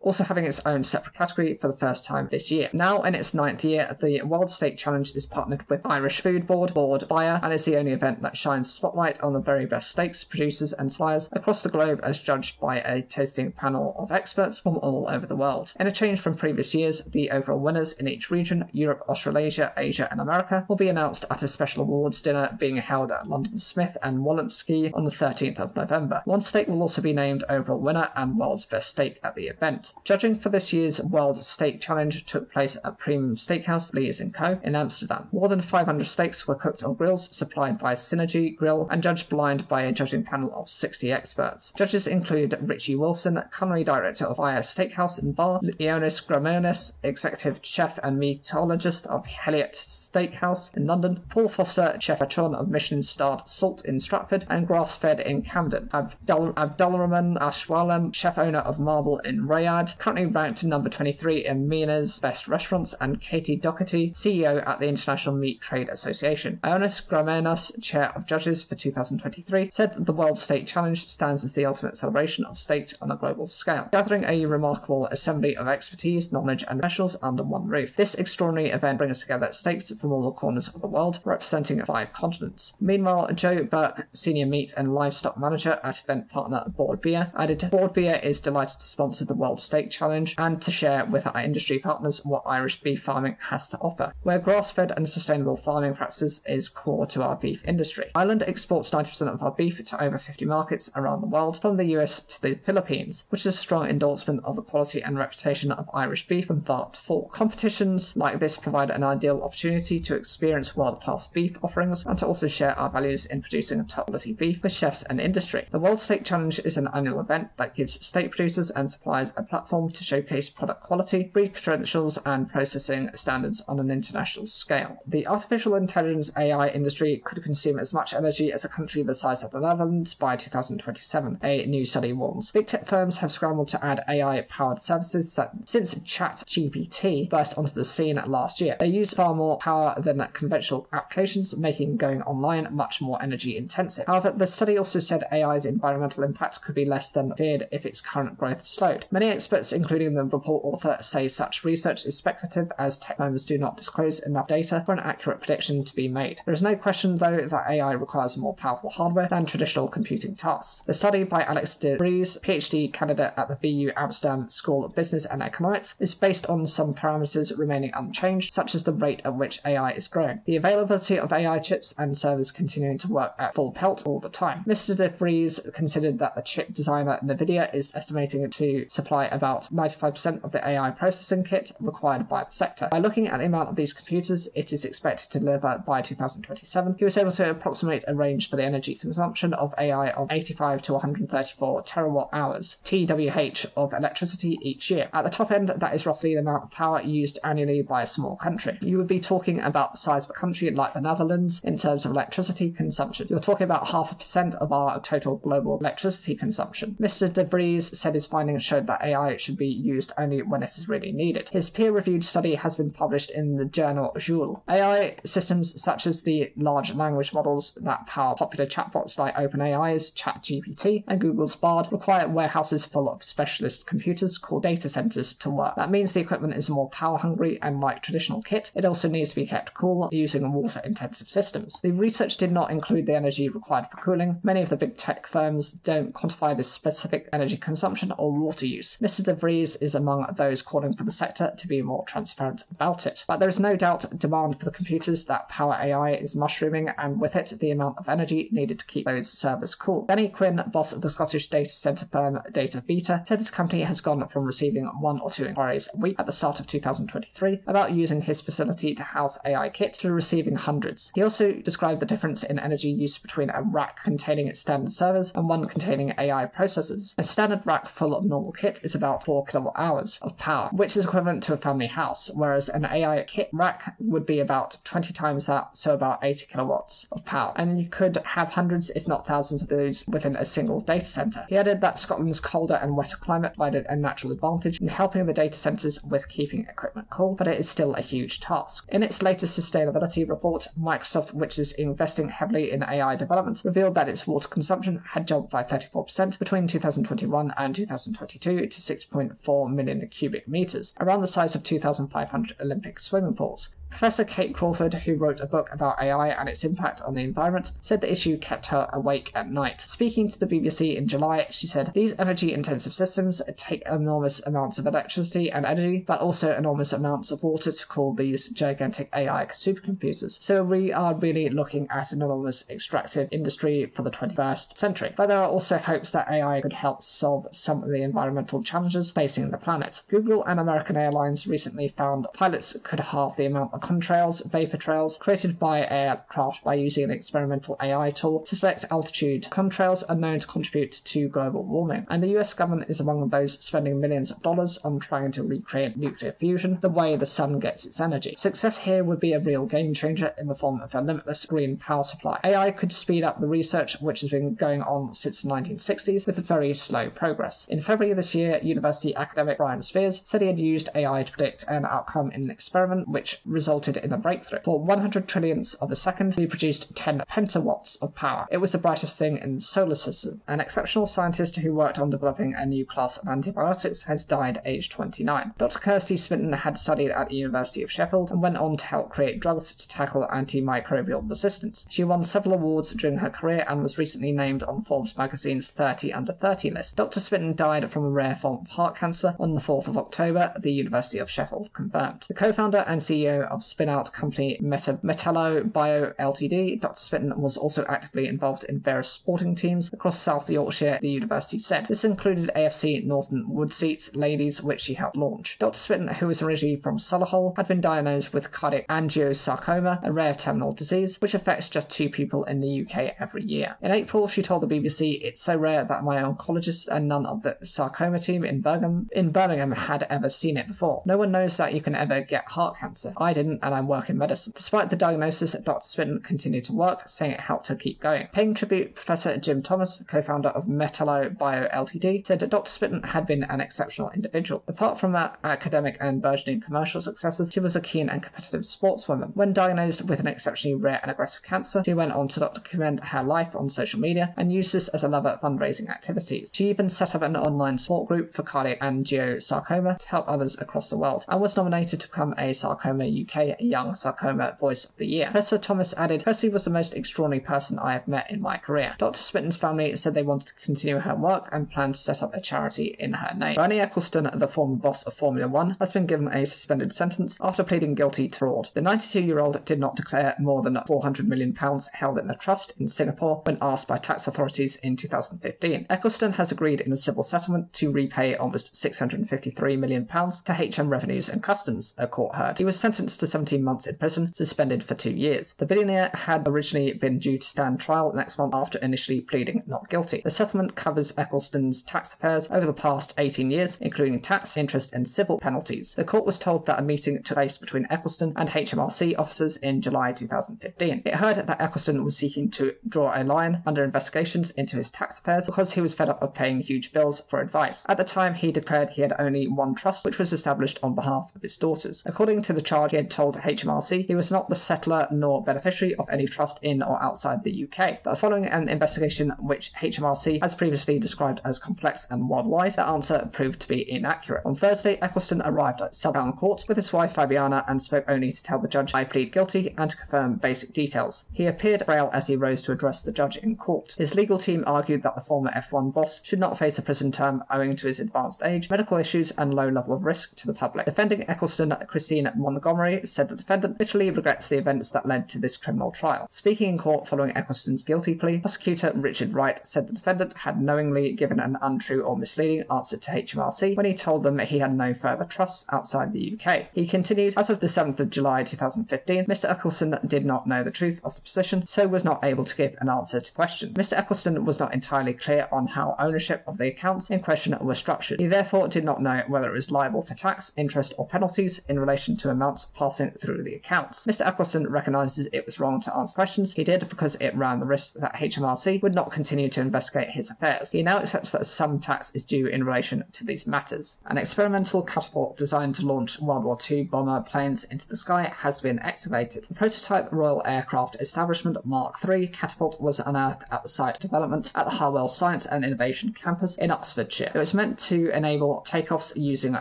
also having its own separate category for the first time this year. Now in its 9th year, the World Steak Challenge is partnered with Irish Food Board Buyer, and is the only event that shines a spotlight on the very best steaks producers and suppliers across the globe as judged by a tasting panel of experts from all over the world. In a change from previous years, the overall winners in each region, Europe, Australasia, Asia and America, will be announced at a special awards dinner being held at London Smith and Wollonsky on the 13th of November. One steak will also be named overall winner and world's best steak at the event. Judging for this year's World Steak Challenge took place at Premium Steakhouse Lees & Co. in Amsterdam. More than 500 steaks were cooked on grills supplied by Synergy Grill and judged blind by a judging panel of 60 experts. Judges include Richie Wilson, culinary director of Fire Steakhouse and Bar, Leonis Gramonis, executive chef and meteorologist of Heliot Steakhouse in London, Paul Foster, chef patron of Michelin-starred Salt in Stratford and Grass-Fed in Camden, Abdulrahman Ashwalem, chef owner of Marble in Riyadh, currently ranked number 23 in MENA's best restaurants, and Katie Doherty, CEO at the International Meat Trade Association. Ionis Gramenos, chair of judges for 2023, said that the World Steak Challenge stands as the ultimate celebration of steaks on a global scale, gathering a remarkable assembly of expertise, knowledge and professionals under one roof. This extraordinary event brings together steaks from all the corners of the world, representing 5 continents. Meanwhile, Joe Burke, senior meat and livestock manager at event partner Board Beer, added, "Board Beer is delighted to sponsor the World Steak Challenge and to share with our industry partners what Irish beef farming has to offer, where grass-fed and sustainable farming practices is core to our beef industry. Ireland exports 90% of our beef to over 50 markets around the world, from the US to the Philippines, which is a strong endorsement of the quality and reputation of Irish beef from farm to fork. Competitions like this provide an ideal opportunity to experience world-class beef offerings and to also share our values in producing top-quality beef with chefs and industry. The World Steak Challenge is an annual event that gives steak producers and suppliers a platform to showcase product quality, breed credentials and processing standards on an international scale. The artificial intelligence AI industry could consume as much energy as a country the size of the Netherlands by 2027, a new study warns. Big tech firms have scrambled to add AI-powered services since ChatGPT burst onto the scene last year. They use far more power than conventional applications, making going online much more energy intensive. However, the study also said AI's environmental impact could be less than feared if its current growth slowed. Many experts, including the report author, say such research is speculative as tech firms do not disclose enough data for an accurate prediction to be made. There is no question, though, that AI requires more powerful hardware than traditional computing tasks. The study by Alex de Vries, PhD candidate at the VU Amsterdam School of Business and Economics, is based on some parameters remaining unchanged, such as the rate at which AI is growing, the availability of AI chips and servers continuing to work at full pelt all the time. Mr. de Vries considered that the chip designer NVIDIA is estimating to supply about 95% of the AI processing kit required by the sector. By looking at the amount of these computers it is expected to deliver by 2027, he was able to approximate a range for the energy consumption of AI of 85 to 134 terawatt hours, TWh, of electricity each year. At the top end, that is roughly the amount of power used annually by a small country. You would be talking about the size of a country like the Netherlands in terms of electricity consumption. You're talking about 0.5% of our total global electricity consumption. Mr. de Vries said his findings showed that AI should be used only when it is really needed. His peer-reviewed study has been published in the journal Joule. AI systems such as the large language models that power popular chatbots like OpenAI's ChatGPT and Google's Bard require warehouses full of specialist computers called data centers to work. That means the equipment is more power hungry, and like traditional kit, it also needs to be kept cool using water-intensive systems. The research did not include the energy required for cooling. Many of the big tech firms don't quantify this specific energy consumption or water use. Mr. De Vries is among those calling for the sector to be more transparent about it. But there is no doubt demand for the computers that power AI is mushrooming, and with it, the amount of energy needed to keep those servers cool. Benny Quinn, boss of the Scottish data centre firm Data Vita, said his company has gone from receiving 1 or 2 inquiries a week at the start of 2023 about using his facility to house AI kit to receiving hundreds. He also described the difference in energy use between a rack containing its standard servers and one containing AI processors. A standard rack full of normal kit is about 4 kilowatt hours of power, which is equivalent to a family house, whereas an AI kit rack would be about 20 times that, so about 80 kilowatts of power. And you could have hundreds, if not thousands, of those within a single data centre. He added that Scotland's colder and wetter climate provided a natural advantage in helping the data centres with keeping equipment cool, but it is still a huge task. In its latest sustainability report, Microsoft, which is investing heavily in AI development, revealed that its water consumption had jumped by 34% between 2021 and 2022 to 6.4 million cubic meters, around the size of 2,500 Olympic swimming pools. Professor Kate Crawford, who wrote a book about AI and its impact on the environment, said the issue kept her awake at night. Speaking to the BBC in July, she said, "These energy-intensive systems take enormous amounts of electricity and energy, but also enormous amounts of water to cool these gigantic AI supercomputers. So we are really looking at an enormous extractive industry for the 21st century." But there are also hopes that AI could help solve some of the environmental challenges facing the planet. Google and American Airlines recently found pilots could halve the amount of contrails, vapor trails, created by aircraft by using an experimental AI tool to select altitude. Contrails are known to contribute to global warming, and the US government is among those spending millions of dollars on trying to recreate nuclear fusion, the way the sun gets its energy. Success here would be a real game changer in the form of a limitless green power supply. AI could speed up the research which has been going on since the 1960s with very slow progress. In February this year, university academic Brian Spears said he had used AI to predict an outcome in an experiment which resulted in a breakthrough. For 100 trillionths of a second, we produced 10 pentawatts of power. It was the brightest thing in the solar system. An exceptional scientist who worked on developing a new class of antibiotics has died aged 29. Dr. Kirsty Smitten had studied at the University of Sheffield and went on to help create drugs to tackle antimicrobial resistance. She won several awards during her career and was recently named on Forbes magazine's 30 Under 30 list. Dr. Smitten died from a rare form of heart cancer on the 4th of October, the University of Sheffield confirmed. The co-founder and CEO of spin-out company Metallo Bio Ltd, Dr. Smitten was also actively involved in various sporting teams across South Yorkshire, the university said. This included AFC Northern Woodseats Ladies, which she helped launch. Dr. Smitten, who was originally from Solihull, had been diagnosed with cardiac angiosarcoma, a rare terminal disease, which affects just 2 people in the UK every year. In April, she told the BBC, "It's so rare that my oncologist and none of the sarcoma team in Birmingham had ever seen it before. No one knows that you can ever get heart cancer. I didn't, and I work in medicine." Despite the diagnosis, Dr. Smitten continued to work, saying it helped her keep going. Paying tribute, Professor Jim Thomas, co-founder of Metallo Bio Ltd, said that Dr. Smitten had been an exceptional individual. Apart from her academic and burgeoning commercial successes, she was a keen and competitive sportswoman. When diagnosed with an exceptionally rare and aggressive cancer, she went on to document her life on social media and used this as a lever for fundraising activities. She even set up an online support group for cardiac angiosarcoma to help others across the world, and was nominated to become a Sarcoma UK Young Sarcoma Voice of the Year. Professor Thomas added, "Kirsty was the most extraordinary person I have met in my career." Dr. Smitten's family said they wanted to continue her work and planned to set up a charity in her name. Bernie Ecclestone, the former boss of Formula One, has been given a suspended sentence after pleading guilty to fraud. The 92-year-old did not declare more than £400 million held in a trust in Singapore when asked by tax authorities in 2015. Ecclestone has agreed in a civil settlement to repay almost £653 million to HM Revenues and Customs, a court heard. He was sentenced to 17 months in prison, suspended for 2 years. The billionaire had originally been due to stand trial next month after initially pleading not guilty. The settlement covers Ecclestone's tax affairs over the past 18 years, including tax, interest and civil penalties. The court was told that a meeting took place between Ecclestone and HMRC officers in July 2015. It heard that Ecclestone was seeking to draw a line under investigations into his tax affairs because he was fed up of paying huge bills for advice. At the time, he declared he had only one trust, which was established on behalf of his daughters. According to the charge, he had told HMRC he was not the settlor nor beneficiary of any trust in or outside the UK. But following an investigation which HMRC has previously described as complex and worldwide, the answer proved to be inaccurate. On Thursday, Eccleston arrived at Crown Court with his wife Fabiana and spoke only to tell the judge, "I plead guilty," and to confirm basic details. He appeared frail as he rose to address the judge in court. His legal team argued that the former F1 boss should not face a prison term owing to his advanced age, medical issues, and low level of risk to the public. Defending Eccleston, Christine Montgomery, said the defendant bitterly regrets the events that led to this criminal trial. Speaking in court following Eccleston's guilty plea, prosecutor Richard Wright said the defendant had knowingly given an untrue or misleading answer to HMRC when he told them he had no further trusts outside the UK. He continued, "As of the 7th of July 2015, Mr. Eccleston did not know the truth of the position, so was not able to give an answer to the question. Mr. Eccleston was not entirely clear on how ownership of the accounts in question was structured. He therefore did not know whether it was liable for tax, interest, or penalties in relation to amounts passing through the accounts. Mr. Eccleston recognises it was wrong to answer questions he did because it ran the risk that HMRC would not continue to investigate his affairs. He now accepts that some tax is due in relation to these matters." An experimental catapult designed to launch World War II bomber planes into the sky has been excavated. The prototype Royal Aircraft Establishment Mark III catapult was unearthed at the site of development at the Harwell Science and Innovation Campus in Oxfordshire. It was meant to enable takeoffs using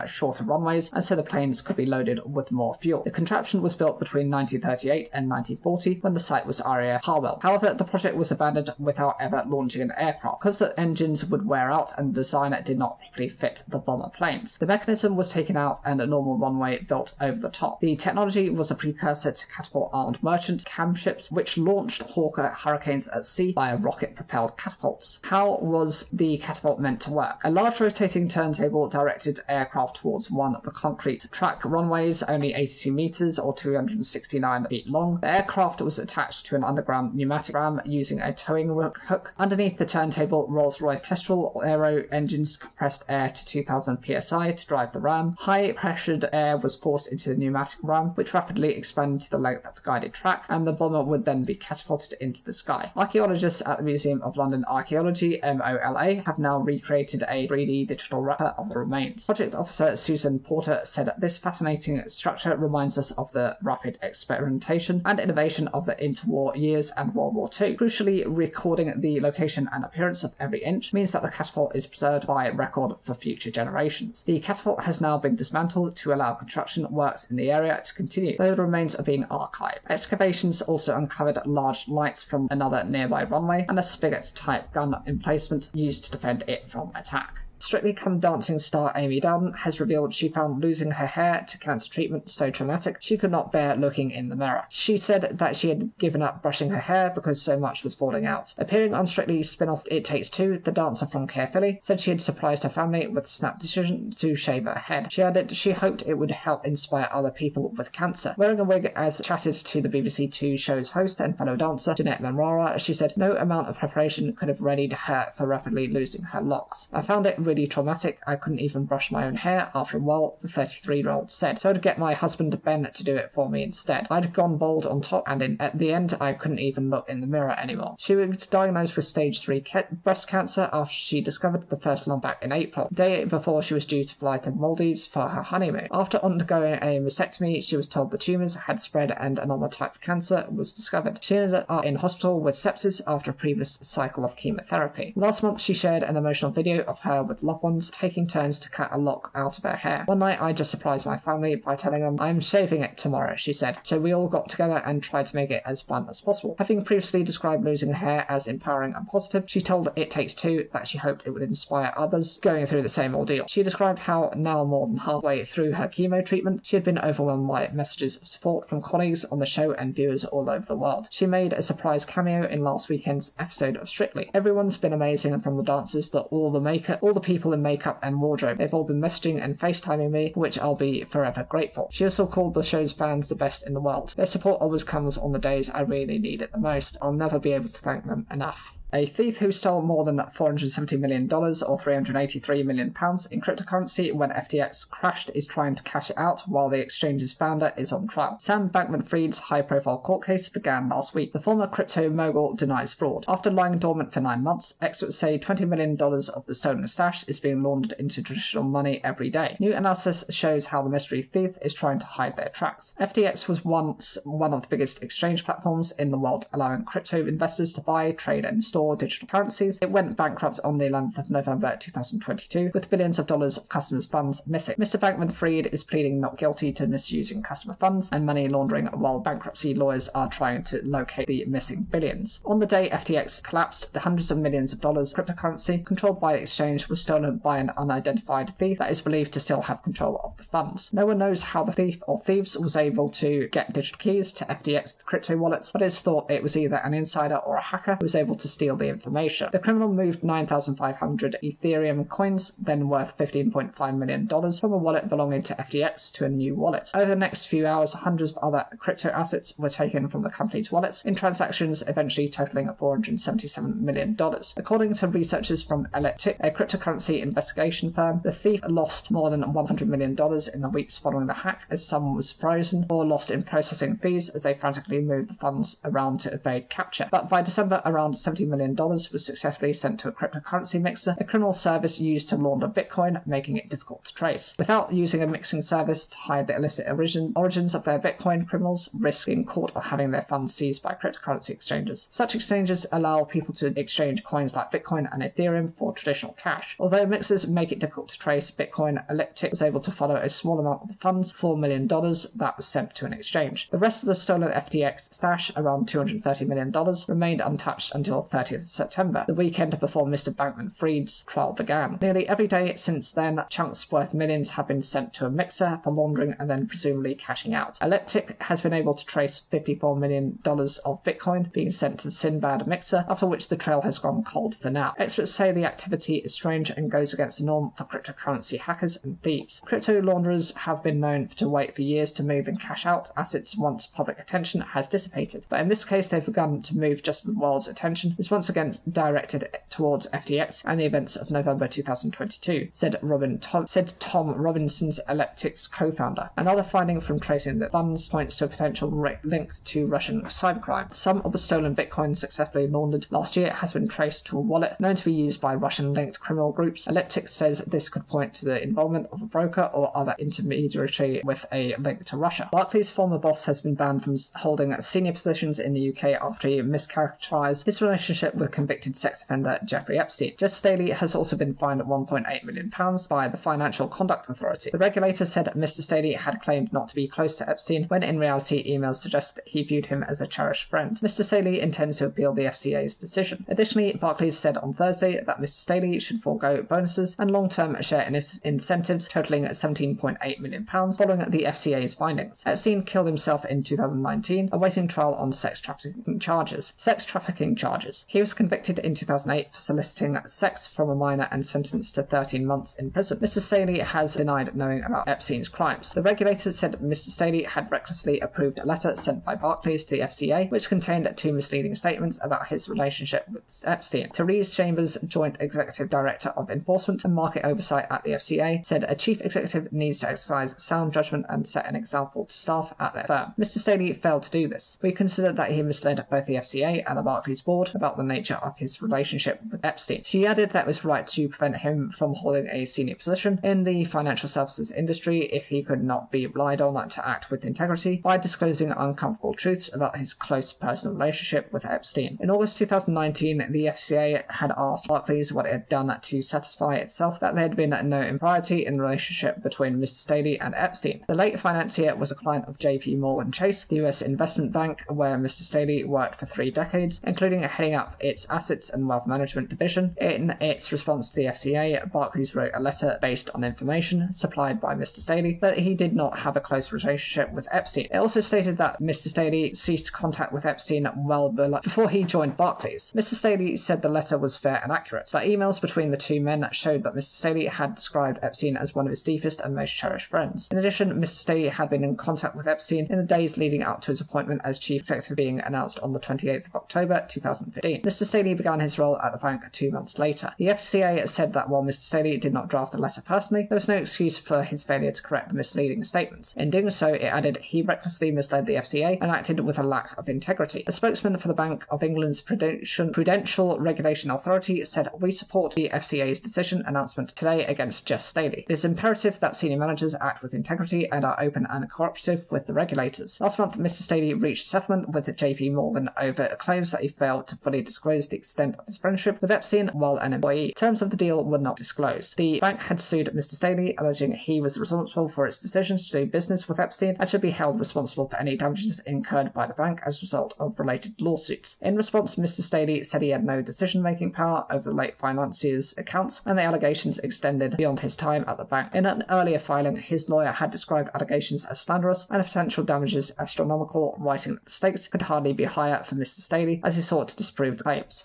shorter runways, and so the planes could be loaded with more fuel. The contraption was built between 1938 and 1940 when the site was RAF Harwell. However, the project was abandoned without ever launching an aircraft because the engines would wear out and the design did not properly fit the bomber planes. The mechanism was taken out and a normal runway built over the top. The technology was a precursor to catapult-armed merchant camships, which launched Hawker Hurricanes at sea via rocket-propelled catapults. How was the catapult meant to work? A large rotating turntable directed aircraft towards one of the concrete track runways, only 82 metres or 269 feet long. The aircraft was attached to an underground pneumatic ram using a towing hook. Underneath the turntable, Rolls-Royce Kestrel aero engines compressed air to 2000 psi to drive the ram. High-pressured air was forced into the pneumatic ram, which rapidly expanded to the length of the guided track, and the bomber would then be catapulted into the sky. Archaeologists at the Museum of London Archaeology, MOLA, have now recreated a 3D digital replica of the remains. Project Officer Susan Porter said this fascinating structure reminds us of the rapid experimentation and innovation of the interwar years and World War II. Crucially, recording the location and appearance of every inch means that the catapult is preserved by record for future generations. The catapult has now been dismantled to allow construction works in the area to continue, though the remains are being archived. Excavations also uncovered large lights from another nearby runway and a spigot-type gun emplacement used to defend it from attack. Strictly Come Dancing star Amy Dowden has revealed she found losing her hair to cancer treatment so traumatic she could not bear looking in the mirror. She said that she had given up brushing her hair because so much was falling out. Appearing on Strictly's spin-off It Takes Two, the dancer from Caerphilly said she had surprised her family with a snap decision to shave her head. She added she hoped it would help inspire other people with cancer. Wearing a wig as chatted to the BBC Two show's host and fellow dancer Jeanette Manrara, she said no amount of preparation could have readied her for rapidly losing her locks. "I found it really traumatic. I couldn't even brush my own hair after a while," the 33-year-old said. "So I'd get my husband Ben to do it for me instead. I'd gone bald on top, and at the end I couldn't even look in the mirror anymore." She was diagnosed with stage 3 breast cancer after she discovered the first lump back in April, the day before she was due to fly to Maldives for her honeymoon. After undergoing a mastectomy, she was told the tumours had spread and another type of cancer was discovered. She ended up in hospital with sepsis after a previous cycle of chemotherapy. Last month, she shared an emotional video of her with loved ones taking turns to cut a lock out of her hair. "One night I just surprised my family by telling them I'm shaving it tomorrow," she said. "So we all got together and tried to make it as fun as possible." Having previously described losing her hair as empowering and positive, she told It Takes Two that she hoped it would inspire others going through the same ordeal. She described how now more than halfway through her chemo treatment, she had been overwhelmed by messages of support from colleagues on the show and viewers all over the world. She made a surprise cameo in last weekend's episode of Strictly. "Everyone's been amazing, from the dancers to all the people in makeup and wardrobe. They've all been messaging and FaceTiming me, for which I'll be forever grateful." She also called the show's fans the best in the world. "Their support always comes on the days I really need it the most. I'll never be able to thank them enough." A thief who stole more than $470 million or £383 million in cryptocurrency when FTX crashed is trying to cash it out while the exchange's founder is on trial. Sam Bankman-Fried's high-profile court case began last week. The former crypto mogul denies fraud. After lying dormant for 9 months, experts say $20 million of the stolen stash is being laundered into traditional money every day. New analysis shows how the mystery thief is trying to hide their tracks. FTX was once one of the biggest exchange platforms in the world, allowing crypto investors to buy, trade, and store digital currencies. It went bankrupt on the 11th of November 2022, with billions of dollars of customers' funds missing. Mr. Bankman-Fried is pleading not guilty to misusing customer funds and money laundering, while bankruptcy lawyers are trying to locate the missing billions. On the day FTX collapsed, the hundreds of millions of dollars of cryptocurrency controlled by the exchange was stolen by an unidentified thief that is believed to still have control of the funds. No one knows how the thief or thieves was able to get digital keys to FTX crypto wallets, but it's thought it was either an insider or a hacker who was able to steal the information. The criminal moved 9,500 Ethereum coins, then worth $15.5 million, from a wallet belonging to FTX to a new wallet. Over the next few hours, hundreds of other crypto assets were taken from the company's wallets, in transactions eventually totaling $477 million. According to researchers from Elliptic, a cryptocurrency investigation firm, the thief lost more than $100 million in the weeks following the hack, as some was frozen or lost in processing fees as they frantically moved the funds around to evade capture. But by December, around $70 million was successfully sent to a cryptocurrency mixer, a criminal service used to launder Bitcoin, making it difficult to trace. Without using a mixing service to hide the illicit origins of their Bitcoin, criminals risk being caught or having their funds seized by cryptocurrency exchanges. Such exchanges allow people to exchange coins like Bitcoin and Ethereum for traditional cash. Although mixers make it difficult to trace, Bitcoin Elliptic was able to follow a small amount of the funds, $4 million, that was sent to an exchange. The rest of the stolen FTX stash, around $230 million, remained untouched until 30th September, the weekend before Mr. Bankman-Fried's trial began. Nearly every day since then, chunks worth millions have been sent to a mixer for laundering and then presumably cashing out. Elliptic has been able to trace $54 million of Bitcoin being sent to the Sinbad mixer, after which the trail has gone cold for now. Experts say the activity is strange and goes against the norm for cryptocurrency hackers and thieves. Crypto launderers have been known to wait for years to move and cash out assets once public attention has dissipated, but in this case they've begun to move just as the world's attention is once again directed towards FTX and the events of November 2022, said Tom Robinson's Elliptic's co-founder. Another finding from tracing the funds points to a potential link to Russian cybercrime. Some of the stolen Bitcoin successfully laundered last year has been traced to a wallet known to be used by Russian-linked criminal groups. Elliptic says this could point to the involvement of a broker or other intermediary with a link to Russia. Barclay's former boss has been banned from holding senior positions in the UK after he mischaracterized his relationship with convicted sex offender Jeffrey Epstein. Jess Staley has also been fined £1.8 million by the Financial Conduct Authority. The regulator said Mr. Staley had claimed not to be close to Epstein, when in reality emails suggest that he viewed him as a cherished friend. Mr. Staley intends to appeal the FCA's decision. Additionally, Barclays said on Thursday that Mr. Staley should forego bonuses and long-term share incentives totaling £17.8 million following the FCA's findings. Epstein killed himself in 2019, awaiting trial on sex trafficking charges. He was convicted in 2008 for soliciting sex from a minor and sentenced to 13 months in prison. Mr. Staley has denied knowing about Epstein's crimes. The regulator said Mr. Staley had recklessly approved a letter sent by Barclays to the FCA, which contained 2 misleading statements about his relationship with Epstein. Therese Chambers, Joint Executive Director of Enforcement and Market Oversight at the FCA, said a chief executive needs to exercise sound judgment and set an example to staff at their firm. Mr. Staley failed to do this. We consider that he misled both the FCA and the Barclays board about the nature of his relationship with Epstein. She added that it was right to prevent him from holding a senior position in the financial services industry if he could not be relied on to act with integrity by disclosing uncomfortable truths about his close personal relationship with Epstein. In August 2019, the FCA had asked Barclays what it had done to satisfy itself that there had been no impropriety in the relationship between Mr. Staley and Epstein. The late financier was a client of JP Morgan Chase, the US investment bank where Mr. Staley worked for 3 decades, including heading up its assets and wealth management division. In its response to the FCA, Barclays wrote a letter based on information supplied by Mr. Staley that he did not have a close relationship with Epstein. It also stated that Mr. Staley ceased contact with Epstein well before he joined Barclays. Mr. Staley said the letter was fair and accurate, but emails between the 2 men showed that Mr. Staley had described Epstein as one of his deepest and most cherished friends. In addition, Mr. Staley had been in contact with Epstein in the days leading up to his appointment as chief executive, being announced on the 28th of October 2015. Mr. Staley began his role at the bank 2 months later. The FCA said that while Mr. Staley did not draft the letter personally, there was no excuse for his failure to correct the misleading statements. In doing so, it added, he recklessly misled the FCA and acted with a lack of integrity. A spokesman for the Bank of England's Prudential Regulation Authority said, we support the FCA's decision announcement today against Jess Staley. It is imperative that senior managers act with integrity and are open and cooperative with the regulators. Last month, Mr. Staley reached settlement with JP Morgan over claims that he failed to fully disclose the extent of his friendship with Epstein while an employee. Terms of the deal were not disclosed. The bank had sued Mr. Staley, alleging he was responsible for its decisions to do business with Epstein and should be held responsible for any damages incurred by the bank as a result of related lawsuits. In response, Mr. Staley said he had no decision-making power over the late financier's accounts, and the allegations extended beyond his time at the bank. In an earlier filing, his lawyer had described allegations as slanderous and the potential damages astronomical, writing that the stakes could hardly be higher for Mr. Staley as he sought to disprove the claims.